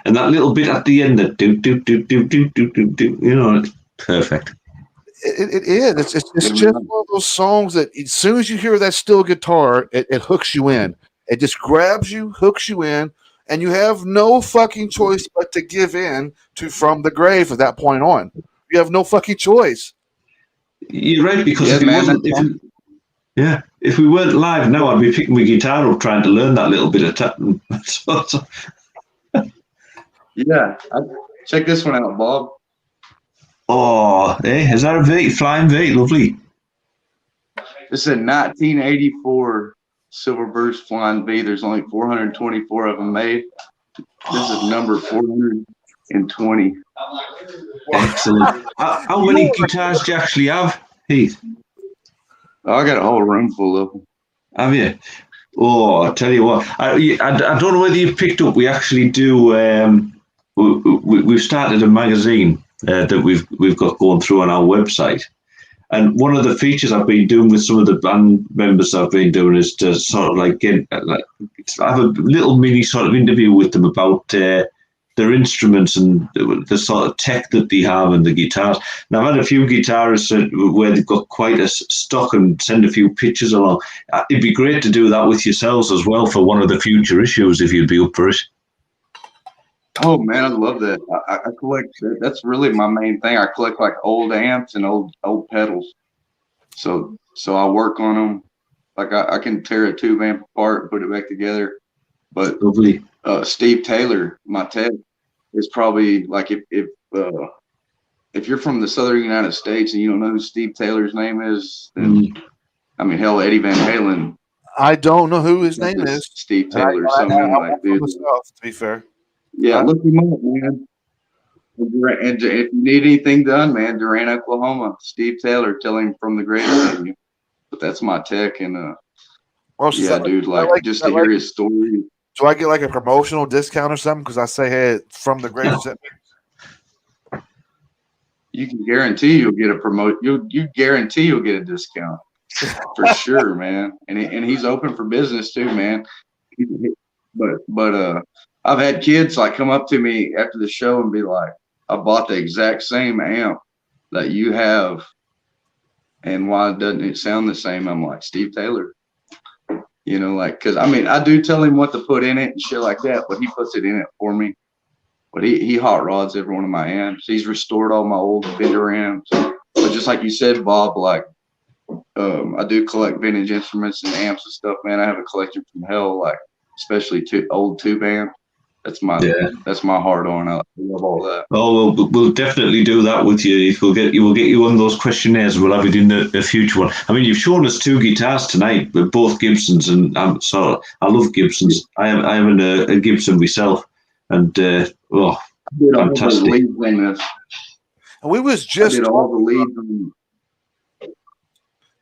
And that little bit at the end, that do do do do do do do do. You know, it's perfect. It is. It's Yeah, just man. one of those songs that as soon as you hear that steel guitar, it hooks you in. It just grabs you, hooks you in, and you have no fucking choice but to give in to From the Grave at that point on. You have no fucking choice. You're right, because Yeah, if it man. wasn't, if we weren't live now, I'd be picking my guitar up trying to learn that little bit of tapping. Yeah. Check this one out, Bob. Oh, is that a V? Flying V, lovely. This is a 1984 Silverburst Flying V. There's only 424 of them made. This is number 420. Excellent. How many guitars do you actually have, Heath? Oh, I got a whole room full of them. Have you? Oh, I tell you what, I don't know whether you've picked up. We actually do. We've started a magazine that we've got going through on our website, and one of the features I've been doing with some of the band members I've been doing is to sort of like get have a little mini sort of interview with them about their instruments and the sort of tech that they have and the guitars. Now, I've had a few guitarists where they've got quite a stock and send a few pictures along. It'd be great to do that with yourselves as well for one of the future issues if you'd be up for it. Oh man, I love that. I collect. That's really my main thing. I collect like old amps and old pedals. So I work on them. Like I can tear a tube amp apart and put it back together. But Lovely. Steve Taylor, my tech, is probably like if you're from the Southern United States and you don't know who Steve Taylor's name is, then I mean, hell, Eddie Van Halen. I don't know who his name is. Steve Taylor. I'm Like, from dude. the South, to be fair. Yeah, look him up, man. And if you need anything done, man, Durant, Oklahoma, Steve Taylor, tell him From the Grave sent you. But that's my tech, and Well, so yeah, that- dude, that like just to hear his story. do I get like a promotional discount or something? Because I say, hey, From the Grave sent me. You can guarantee you'll get a promote. You guarantee you'll get a discount for sure, man. And he's open for business too, man. But I've had kids like come up to me after the show and be like, "I bought the exact same amp that you have, and why doesn't it sound the same?" I'm like, Steve Taylor. You know, like, because I mean, I do tell him what to put in it and shit like that, but he puts it in it for me. But he hot rods every one of my amps. He's restored all my old Fender amps. But just like you said, Bob, like I do collect vintage instruments and amps and stuff, man. I have a collection from hell, like especially old tube amps. That's my hard on. I love all that. Oh, we'll definitely do that with you. We'll get you on those questionnaires. We'll have it in the future one. I mean, you've shown us two guitars tonight, but both Gibsons, and I love Gibsons. I am a Gibson myself, and fantastic. Leads on this. And we was I just did all the leads on.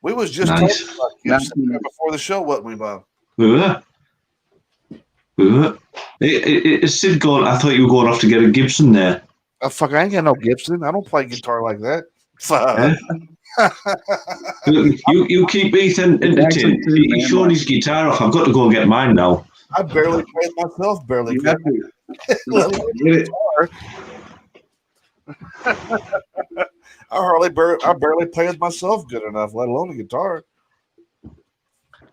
Nice. talking about Gibson before the show, wasn't we, Bob? We were. Is Sid going? I thought you were going off to get a Gibson there. Fuck, I ain't got no Gibson. I don't play guitar like that. You keep Ethan entertained. He's showing his guitar off. I've got to go and get mine now. I barely played myself. Barely. You have to get it. I barely played myself good enough, let alone a guitar.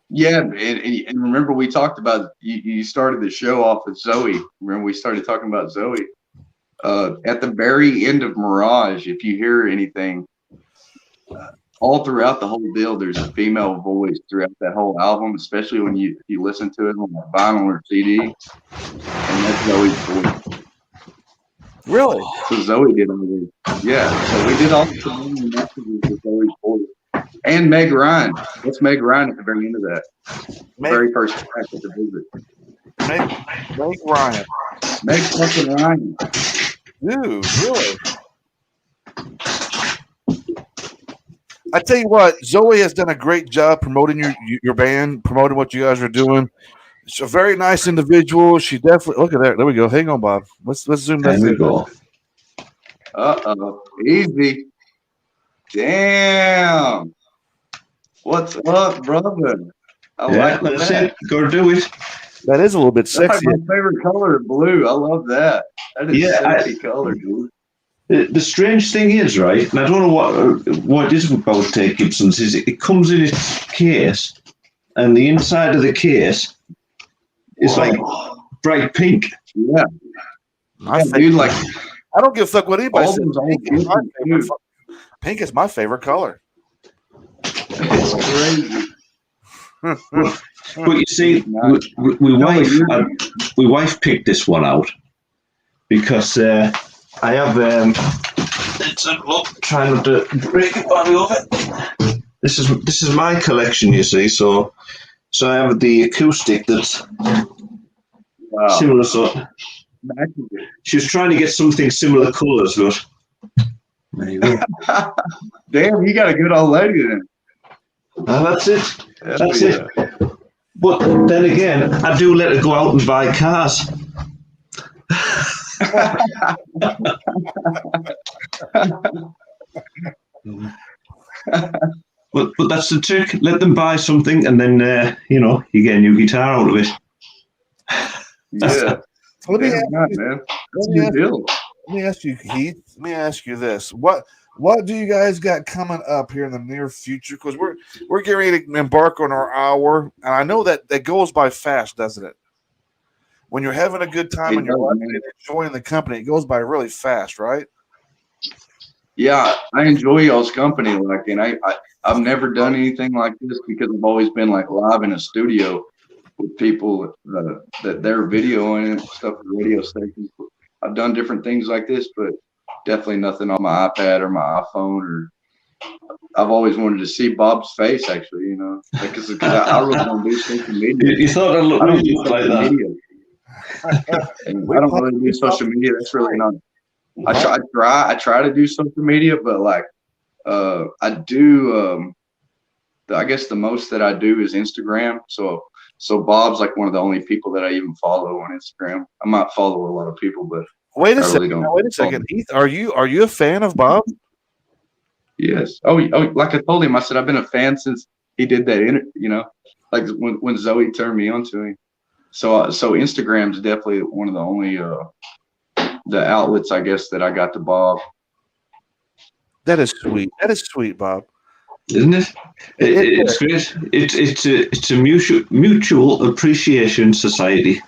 Yeah, and remember we talked about you started the show off with Zoe. Remember we started talking about Zoe. At the very end of Mirage, if you hear anything, all throughout the whole deal, there's a female voice throughout that whole album, especially when you listen to it on vinyl or CD, and that's Zoe's voice. Really? So Zoe did all the, yeah. So we did all the subliminal messages with Zoe's voice. And Meg Ryan. That's Meg Ryan at the very end of that. Meg, Very first track at the visit. Meg Ryan. Meg fucking Ryan. Dude, really? I tell you what, Zoe has done a great job promoting your band, promoting what you guys are doing. She's a very nice individual. She definitely look at that. There we go. Hang on, Bob. Let's zoom that There we in. go. Easy. Damn. What's up, brother? I Yeah, like that's that. it. Gotta do it. That is a little bit That's like sexy. my favorite color, blue. I love that. That is Yeah, sexy color, dude. The strange thing is, right, and I don't know what it is about Gibson's, is it comes in its case, and the inside of the case is like bright pink. Yeah, My yeah, favorite- dude. Like I don't give a fuck what anybody all says. those old Pink is, my Gibsons, favorite, dude. pink is my favorite color. It's crazy. But you see, we wife picked this one out because I have. Let's have a look. Try not to break it by me over. This is my collection, you see. So I have the acoustic that's Wow. similar. So Imagine it. she was trying to get something similar colours, but there you go. Damn, you got a good old lady then. That's it. That's Yeah. it. But then again, I do let her go out and buy cars. But that's the trick. Let them buy something, and then you get a new guitar out of it. Yeah. Let me Damn ask right, you, man. That's a let me good ask- deal. let me ask you, Heath. Let me ask you this: what do you guys got coming up here in the near future? Because we're getting ready to embark on our hour, and I know that goes by fast, doesn't it? When you're having a good time It and you're does, loving man. it, enjoying the company, it goes by really fast, right? Yeah, I enjoy y'all's company. Like, and I've never done anything like this because I've always been like live in a studio with people that they're videoing and stuff at radio stations. I've done different things like this, but definitely nothing on my iPad or my iPhone. Or I've always wanted to see Bob's face, actually, because I really don't do social media. You thought I'd look I don't do like social that. media. And I don't really do social media. That's really not. I try to do social media, but like I do. I guess the most that I do is Instagram. So Bob's like one of the only people that I even follow on Instagram. I might follow a lot of people, but Wait a I really second. don't Now, wait a second, Heath. Are you a fan of Bob? yes. Oh, like I told him, I said I've been a fan since he did that. Like when Zoe turned me on to him. So Instagram's definitely one of the only the outlets, I guess, that I got to Bob. That is sweet. That is sweet, Bob. Isn't it? It's great. It's a mutual appreciation society.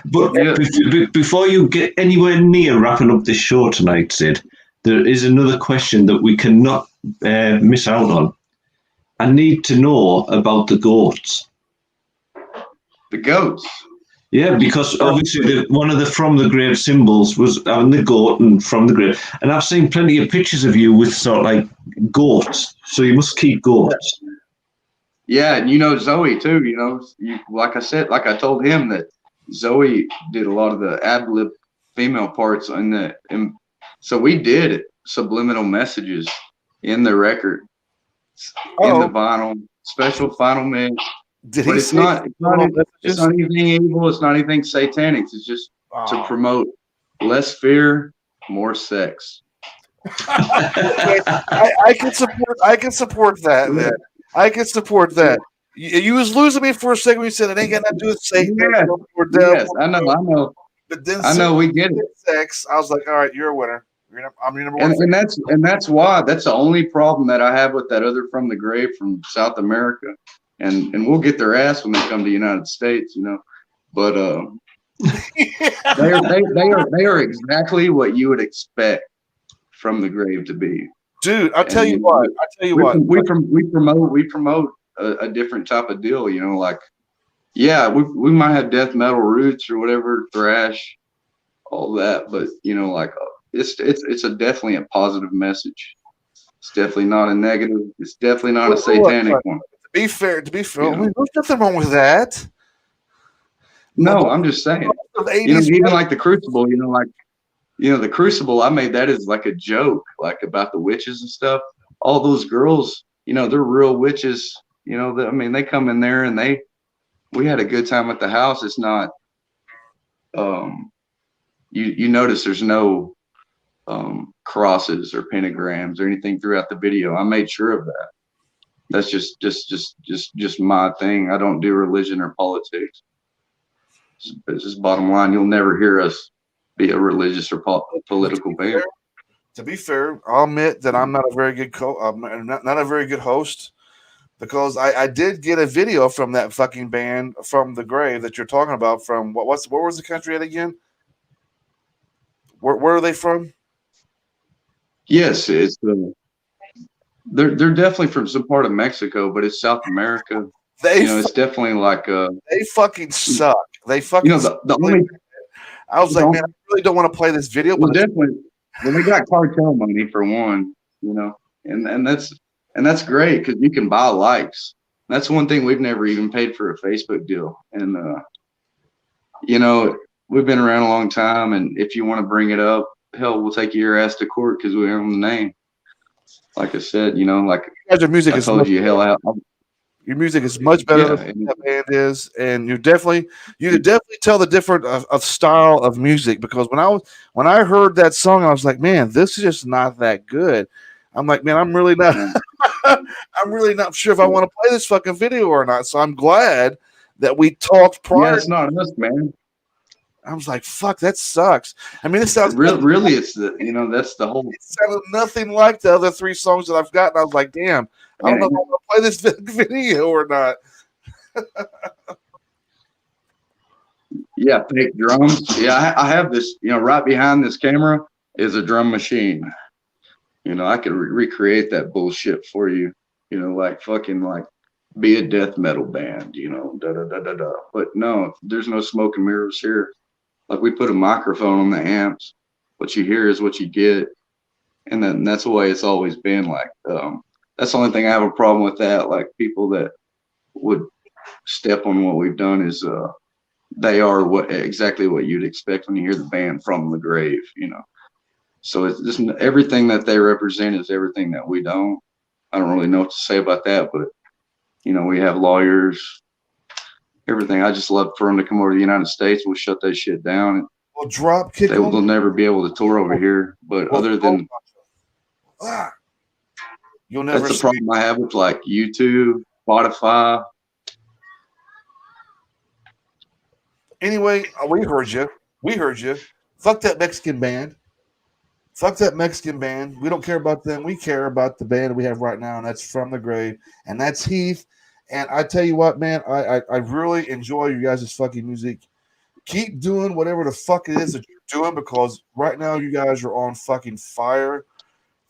But Yeah. before you get anywhere near wrapping up this show tonight, Sid, there is another question that we cannot miss out on. I need to know about the goats. The goats. Yeah, because obviously one of the From the Grave symbols was the goat and From the Grave. And I've seen plenty of pictures of you with sort of like goats. So you must keep goats. Yeah, and Zoe too. Like I said, like I told him that Zoe did a lot of the ad lib female parts and so we did subliminal messages in the record, in the vinyl, special final mix. Did But he it's say not messages? anything evil. It's not anything satanic. It's just to Oh. promote less fear, more sex. I can support. I can support that. Man. I can support that. You was losing me for a second when you said it ain't got nothing to do with Satan. Yeah. Or devil. Yes, I know. But then I know. We get it. sex. I was like, all right, you're a winner. I'm your number one. And that's why that's the only problem that I have with that other From the Grave from South America, and we'll get their ass when they come to the United States, But they are exactly what you would expect From the Grave to be. Dude, I'll tell you what. We promote a different type of deal, Like, yeah, we might have death metal roots or whatever, thrash, all that. But you know, like it's a definitely a positive message. It's definitely not a negative. It's definitely not a satanic one. To be fair, You I know? mean, there's nothing wrong with that. No, I'm just saying. The You know, 80s, even like the Crucible. The Crucible. I made that as like a joke, like about the witches and stuff. All those girls, they're real witches. I mean, they come in there and we had a good time at the house. It's not. You notice there's no crosses or pentagrams or anything throughout the video. I made sure of that. That's just my thing. I don't do religion or politics. It's just bottom line. You'll never hear us be a religious or political band. to be fair, I'll admit that I'm not a very good not a very good host, because I did get a video from that fucking band from the grave that you're talking about. From what was the country at again? Where are they from? Yes, it's they're definitely from some part of Mexico, but it's South America. It's definitely like they fucking suck. They fucking. The only. I was like, man, I really don't want to play this video. Well, but definitely. Well, they got cartel money for one, and that's great because you can buy likes. That's one thing we've never even paid for a Facebook deal, and we've been around a long time, and if you want to bring it up, hell, we'll take your ass to court because we own the name. Like I said, like your music I told you, hell out. Your music is much better than that band is, and you could definitely tell the difference of style of music, because when I heard that song, I was like, man, this is just not that good. I'm like, man, I'm really not I'm really not sure if I want to play this fucking video or not. So I'm glad that we talked prior. Yeah, it's not us, man. I was like, fuck, that sucks. I mean, it sounds really it's that's the whole. It sounded nothing like the other 3 songs that I've got, and I was like, damn, I don't know if I'm gonna play this video or not. Yeah, fake drums. Yeah, I have this. Right behind this camera is a drum machine. I could recreate that bullshit for you. Like fucking like be a death metal band. Da da da da da. But no, there's no smoke and mirrors here. Like we put a microphone on the amps. What you hear is what you get, and then that's the way it's always been. Like that's the only thing I have a problem with that. Like people that would step on what we've done is they are exactly what you'd expect when you hear the band from the grave. So it's just everything that they represent is everything that we don't. I don't really know what to say about that, but we have lawyers, everything. I just love for them to come over to the United States. We'll shut that shit down. Well, drop kick. They'll never be able to tour over here. But other than you'll never. That's the problem I have with like YouTube, Spotify. Anyway, we heard you. We heard you. Fuck that Mexican band. Fuck that Mexican band. We don't care about them. We care about the band we have right now, and that's From the Grave, and that's Heath. And I tell you what, man, I really enjoy you guys' fucking music. Keep doing whatever the fuck it is that you're doing, because right now you guys are on fucking fire.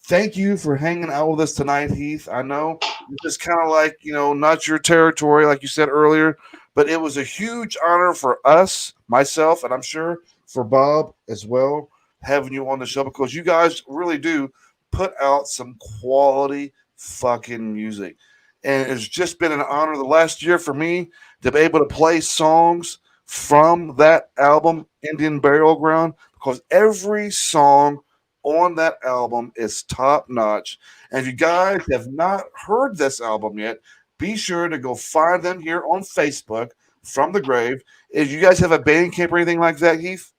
Thank you for hanging out with us tonight, Heath. I know this is kind of like, not your territory, like you said earlier, but it was a huge honor for us, myself, and I'm sure for Bob as well, having you on the show, because you guys really do put out some quality fucking music. And it's just been an honor the last year for me to be able to play songs from that album, Indian Burial Ground, because every song on that album is top notch. And if you guys have not heard this album yet, be sure to go find them here on Facebook, From the Grave. If you guys have a band camp or anything like that, Heath?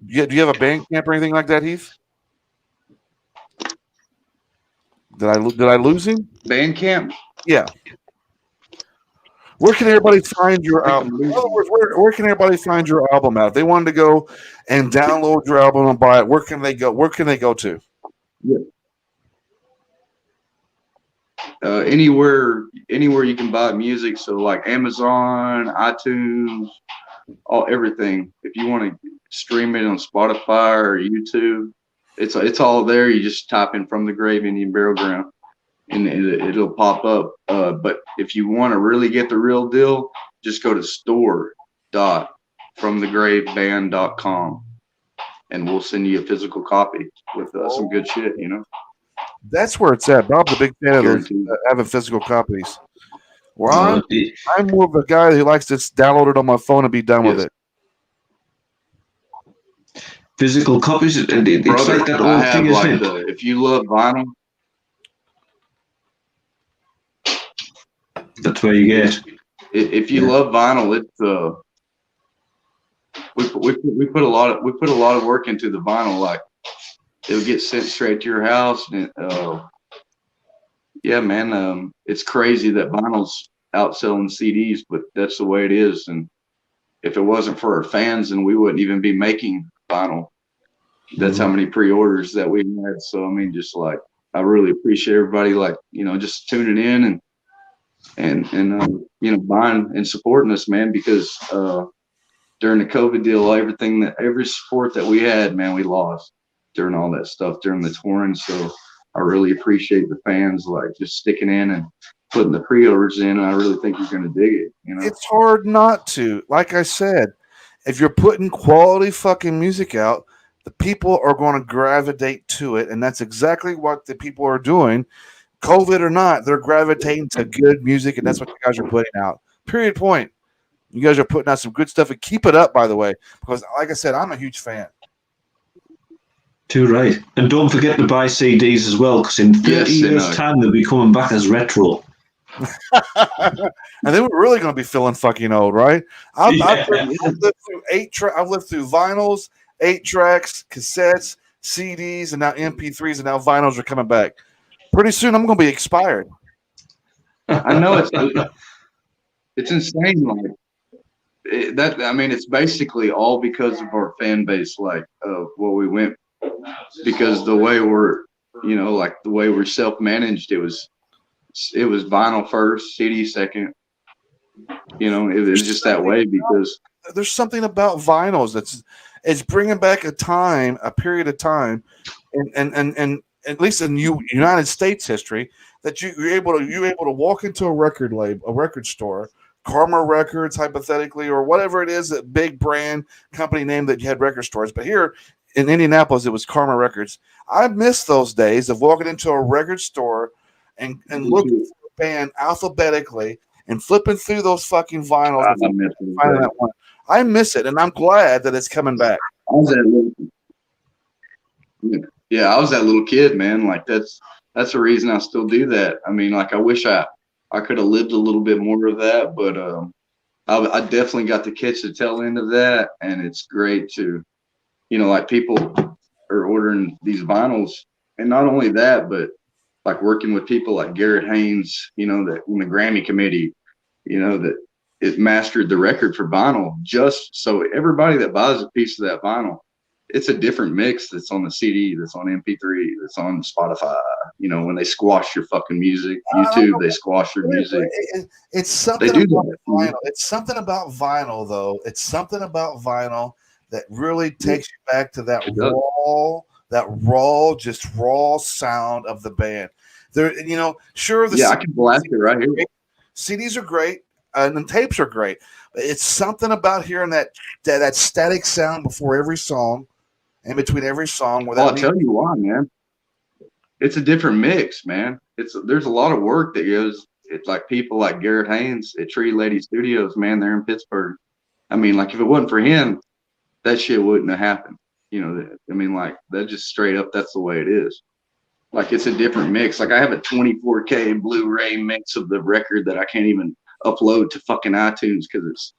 Do you have a band camp or anything like that, Heath? Did I lose him? Bandcamp? Yeah. Where can everybody find your album? In other words, where can everybody find your album at? If they wanted to go and download your album and buy it, where can they go? Where can they go to? Yeah. Anywhere you can buy music. So like Amazon, iTunes, everything. If you want to stream it on Spotify or YouTube, it's all there. You just type in From the Grave, Indian Burial Ground. and it'll pop up. But if you want to really get the real deal, just go to store.fromthegraveband.com, and we'll send you a physical copy with some good shit. You know, That's where it's at. Bob's a big fan of those, Guaranteed. having physical copies. Well, Uh, I'm more of a guy who likes to download it on my phone and be done with Yes. it. Physical copies, it's Brother, like that I old have thing, like isn't it? if you love vinyl, That's where you get. if you Yeah. love vinyl, it's we put a lot of work into the vinyl. Like it'll get sent straight to your house, and yeah, man, it's crazy that vinyl's outselling CDs, but that's the way it is. And if it wasn't for our fans, then we wouldn't even be making vinyl. That's how many pre-orders that we had. So I mean, just like I really appreciate everybody, like just tuning in and buying and supporting us, man. Because during the COVID deal, every support that we had, man, we lost during all that stuff during the touring. So I really appreciate the fans, like just sticking in and putting the pre-orders in. And I really think you're gonna dig it. It's hard not to. Like I said, if you're putting quality fucking music out, the people are going to gravitate to it, and that's exactly what the people are doing. COVID or not, they're gravitating to good music, and that's what you guys are putting out. Period. Point. You guys are putting out some good stuff, and keep it up, by the way, because like I said, I'm a huge fan. Too right. And don't forget to buy CDs as well, because in 30 Yes, and, years' time, they'll be coming back as retro. And then we're really going to be feeling fucking old, right? I've Yeah. lived through I've lived through vinyls, 8 tracks, cassettes, CDs, and now MP3s, and now vinyls are coming back. Pretty soon, I'm going to be expired. I know it's insane. Like I mean, it's basically all because of our fan base, like of what we went. Because the way we're, like the way we're self-managed, it was vinyl first, CD second. It was just that way because There's something about vinyls it's bringing back a period of time, and at least in United States history, that you're able to walk into a record store, Karma Records, hypothetically, or whatever it is, that big brand company name that you had record stores. But here in Indianapolis, it was Karma Records. I miss those days of walking into a record store and looking for a band alphabetically and flipping through those fucking vinyls. I miss it. and finding that one. I miss it, and I'm glad that it's coming back. I was that little kid, man. Like that's the reason I still do that. I mean, like I wish I could have lived a little bit more of that, but I definitely got to catch the tail end of that, and it's great to, like people are ordering these vinyls, and not only that, but like working with people like Garrett Haynes, that in the Grammy committee, that it mastered the record for vinyl, just so everybody that buys a piece of that vinyl, it's a different mix that's on the CD, that's on MP3, that's on Spotify. When they squash your fucking music, YouTube, they squash your music. It's something They do about that. vinyl. It's something about vinyl, though. It's something about vinyl that really takes you back to that It does. just raw sound of the band. There, sure, the I can blast it right here. CDs are great, and the tapes are great. But it's something about hearing that static sound before every song, in between every song. Well, I'll tell you why, man. It's a different mix, man. There's a lot of work that goes. It's like people like Garrett Haynes at Tree Lady Studios, man. They're in Pittsburgh. I mean, like if it wasn't for him, that shit wouldn't have happened. I mean, like that just straight up. That's the way it is. Like it's a different mix. Like I have a 24K Blu-ray mix of the record that I can't even upload to fucking iTunes because it's,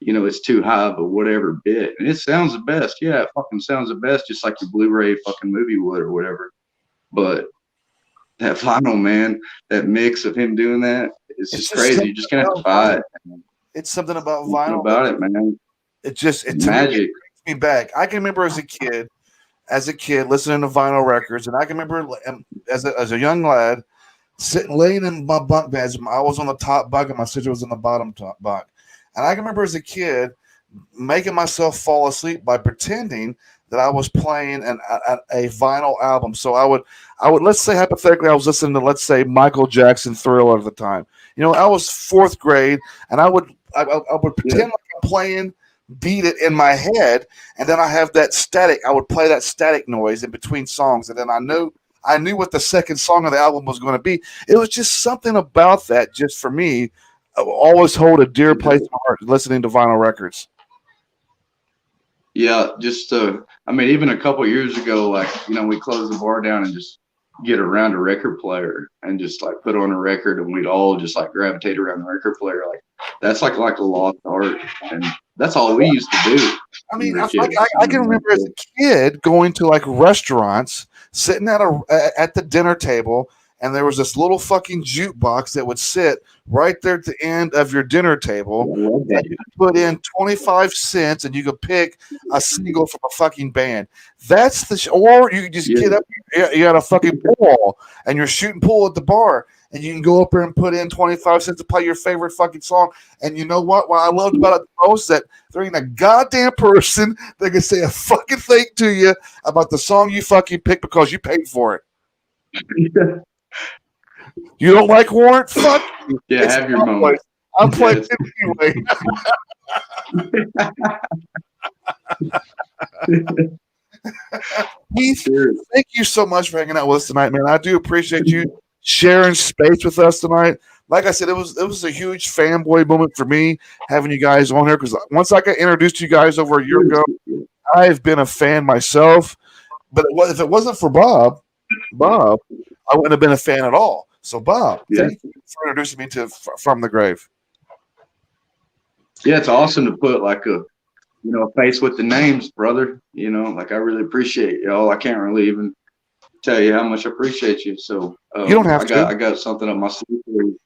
it's too high of a whatever bit, and it sounds the best. Yeah, it fucking sounds the best, just like your Blu-ray fucking movie would or whatever. But that vinyl, man, that mix of him doing that, it's just crazy. You're just gonna have to buy it. It's something about Something vinyl about it, man. It's magic. It brings me back. I can remember as a kid listening to vinyl records, and I can remember as a young lad laying in my bunk beds. I was on the top bunk and my sister was on the bottom top bunk. And I can remember as a kid making myself fall asleep by pretending that I was playing a vinyl album. So I would let's say hypothetically I was listening to, let's say, Michael Jackson Thriller at the time. You know, I was fourth grade, and I would pretend like I'm playing Beat It in my head, and then I have that static. I would play that static noise in between songs, and then I knew what the second song of the album was going to be. It was just something about that, just for me, I will always hold a dear place in my heart listening to vinyl records. Yeah, just I mean, even a couple years ago, like, you know, we closed the bar down and just get around a record player and just like put on a record, and we'd all just like gravitate around the record player. Like that's like a lost art, and that's all we used to do. I mean, I can remember as a kid going to like restaurants, sitting at the dinner table, and there was this little fucking jukebox that would sit right there at the end of your dinner table. And you could put in 25 cents, and you could pick a single from a fucking band. That's or you could just get up. You got a fucking pool, and you're shooting pool at the bar, and you can go up there and put in 25 cents to play your favorite fucking song. And you know what? What I loved about it the most is that there ain't a goddamn person that can say a fucking thing to you about the song you fucking picked because you paid for it. You don't like Warrant? Fuck you. Yeah, it's have your moment. I'm playing it anyway. Heath, thank you so much for hanging out with us tonight, man. I do appreciate you sharing space with us tonight. Like I said, it was a huge fanboy moment for me having you guys on here, because once I got introduced to you guys over a year ago, I've been a fan myself. But if it wasn't for Bob, I wouldn't have been a fan at all. So, Bob, thank you for introducing me to From the Grave. Yeah, it's awesome to put like a face with the names, brother. You know, like I really appreciate y'all. I can't really even tell you how much I appreciate you. So you don't have to. I got something up my sleeve for you.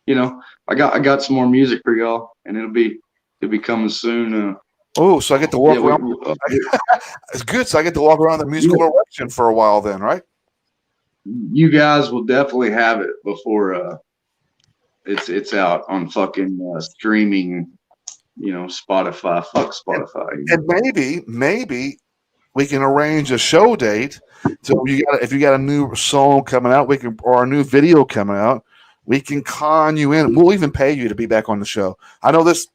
You know, I got some more music for y'all, and it'll be coming soon. So I get to walk around. It's good. So I get to walk around the musical erection for a while, then, right? You guys will definitely have it before it's out on fucking streaming. You know, Spotify. Fuck Spotify. And maybe we can arrange a show date. So if you got a new song coming out, or a new video coming out, we can con you in. We'll even pay you to be back on the show. I know this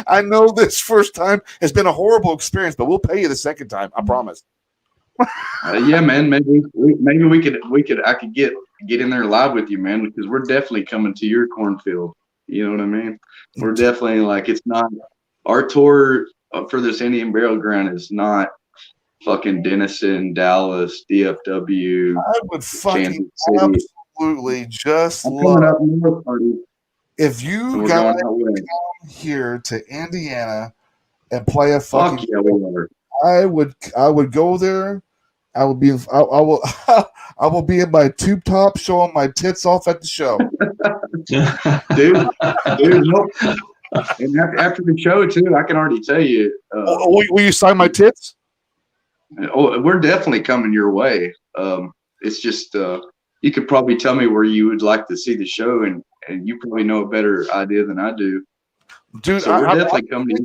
I know this first time has been a horrible experience, but we'll pay you the second time. I promise. Yeah, man. Maybe we could. I could get in there live with you, man, because we're definitely coming to your cornfield. You know what I mean? We're definitely like, it's not our tour for this Indian Burial Ground is not fucking Denison, Dallas, DFW. I would fucking absolutely just love if you guys come here to Indiana and play a fucking. I would go there. I will be in my tube top showing my tits off at the show. dude, nope. And after the show too, I can already tell you. Will you sign my tits? Oh, we're definitely coming your way. It's just you could probably tell me where you would like to see the show, and you probably know a better idea than I do. Dude, so we're definitely coming.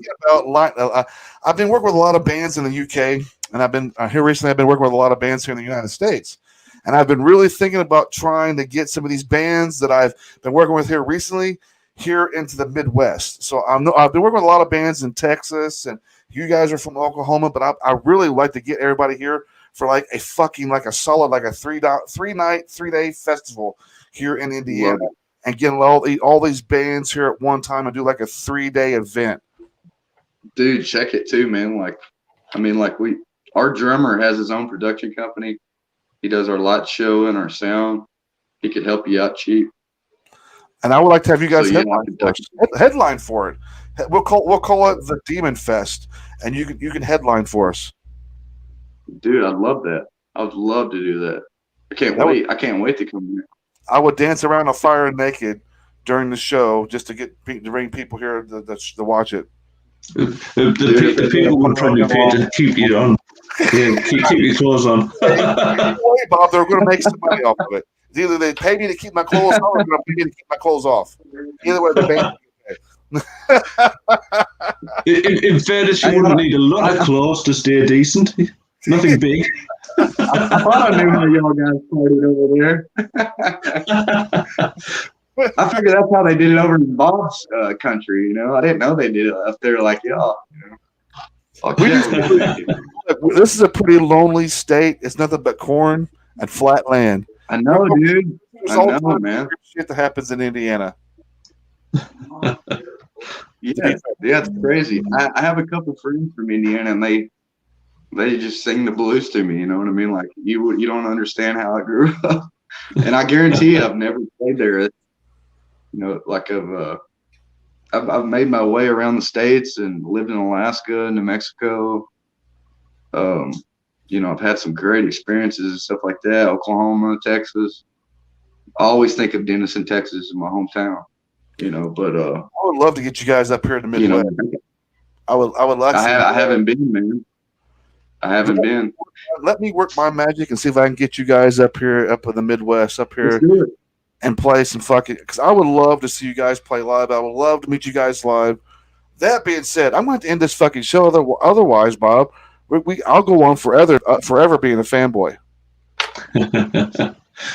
I've been working with a lot of bands in the UK, and I've been here recently. I've been working with a lot of bands here in the United States, and I've been really thinking about trying to get some of these bands that I've been working with here recently here into the Midwest. So I've been working with a lot of bands in Texas, and you guys are from Oklahoma, but I really like to get everybody here for like a solid 3-day festival here in Indiana. Right. And get all these bands here at one time and do like a 3-day event. Dude, check it too, man. Our drummer has his own production company. He does our light show and our sound. He could help you out cheap. And I would like to have you guys headline for it. We'll call it the Demon Fest, and you can headline for us. Dude, I'd love that. I would love to do that. I can't wait. I can't wait to come here. I would dance around a fire naked during the show just to bring people here to watch it. The people would probably pay to keep you on. Yeah, keep your clothes on. Don't worry, Bob. They're going to make some money off of it. It's either they pay me to keep my clothes on, or they're going to pay me to keep my clothes off. Either way, the band. In fairness, you wouldn't need a lot of clothes to stay decent. Nothing big. I thought I knew how y'all guys parted over there. I figured that's how they did it over in Bob's country. You know, I didn't know they did it up there like y'all. You know? Fuck yeah. This is a pretty lonely state. It's nothing but corn and flat land. I know, dude. There's I all know, kinds of man. shit that happens in Indiana. Yeah, it's crazy. I have a couple friends from Indiana, and they just sing the blues to me. You know what I mean? Like you don't understand how I grew up, and I guarantee you, I've never played there. You know, like I've made my way around the states and lived in Alaska, New Mexico. You know, I've had some great experiences and stuff like that. Oklahoma, Texas. I always think of Denison, Texas, as my hometown. You know, but I would love to get you guys up here in the you Midwest. know, I would like. I haven't been, man. I haven't been. Let me work my magic and see if I can get you guys up here, up in the Midwest, up here, Let's do it. and play some fucking. Because I would love to see you guys play live. I would love to meet you guys live. That being said, I'm going to end this fucking show. Otherwise, Bob, I'll go on forever being a fanboy.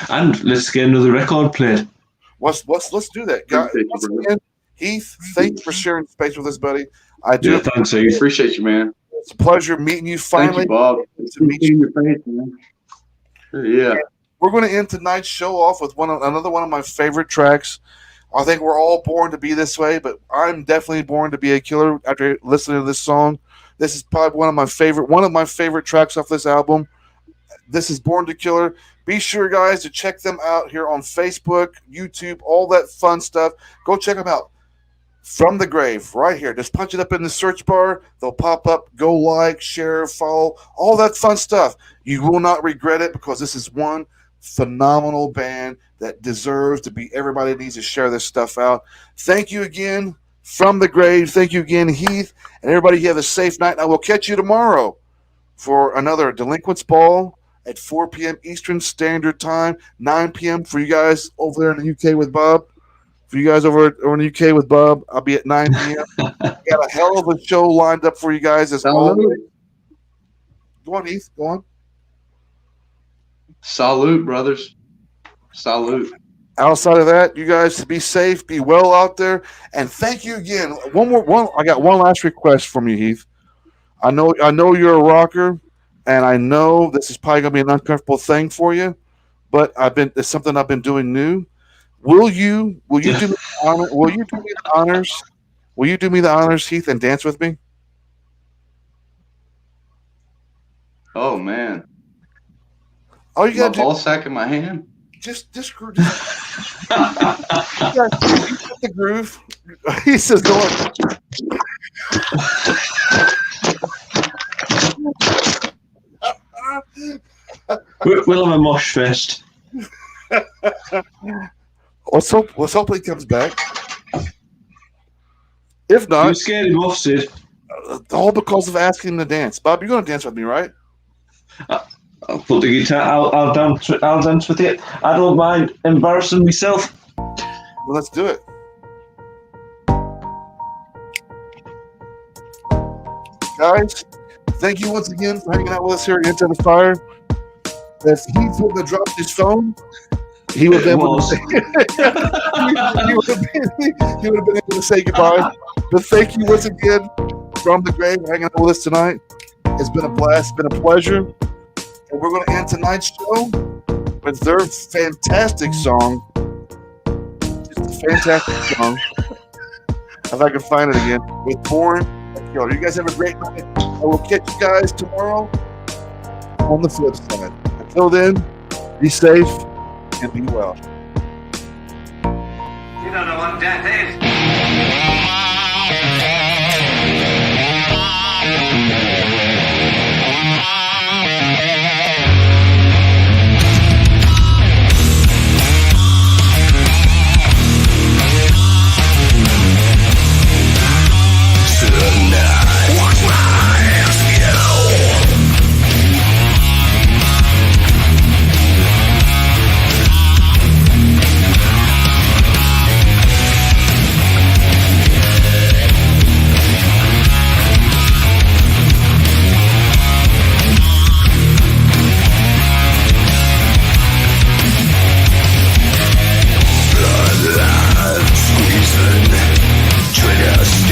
And let's get another record played. Let's do that, guys. Appreciate you, Once brother. again, Heath, thank you for sharing space with us, buddy. I do. Yeah, thanks, Heath. Appreciate you, man. It's a pleasure meeting you. Thank Finally, you, Bob. It's to meet you. your face, man. Yeah. We're going to end tonight's show off with another one of my favorite tracks. I think we're all born to be this way, but I'm definitely born to be a killer after listening to this song. This is probably one of my favorite tracks off this album. This is Born to Killer. Be sure, guys, to check them out here on Facebook, YouTube, all that fun stuff. Go check them out. From the Grave, right here. Just punch it up in the search bar. They'll pop up. Go like, share, follow, all that fun stuff. You will not regret it because this is one phenomenal band that deserves to be. Everybody needs to share this stuff out. Thank you again, From the Grave. Thank you again, Heath. And everybody, have a safe night. I will catch you tomorrow for another Delinquents Ball at 4 p.m. Eastern Standard Time, 9 p.m. for you guys over there in the UK with Bob. For you guys over in the UK with Bob, I'll be at 9 p.m. Got a hell of a show lined up for you guys as always. Go on, Heath. Go on. Salute, brothers. Salute. Outside of that, you guys be safe, be well out there, and thank you again. I got one last request from you, Heath. I know you're a rocker, and I know this is probably gonna be an uncomfortable thing for you, but it's something I've been doing new. Will you do me the honor? Will you do me the honors? Will you do me the honors, Heath, and dance with me? Oh man. Oh, you My gotta ball sack in my hand. just the groove. He says, "Go on." We'll have a mosh fest. Let's hope he comes back. If You not, scared him off, Sid. all because of asking him to dance. Bob, you're going to dance with me, right? I'll put the guitar. I'll dance with it. I don't mind embarrassing myself. Well, let's do it. Guys, thank you once again for hanging out with us here at Into the Fire. If Heath would have dropped his phone, he would have been able to say, he would have been able to say goodbye. But thank you once again, From the Grave, for hanging out with us tonight. It's been a blast. It's been a pleasure. And we're going to end tonight's show with their fantastic song. It's a fantastic song. If I can find it again. With Born to Killer. You guys have a great night. I will catch you guys tomorrow on the flip side. Until then, be safe and be well. You don't know what death is.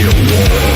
war.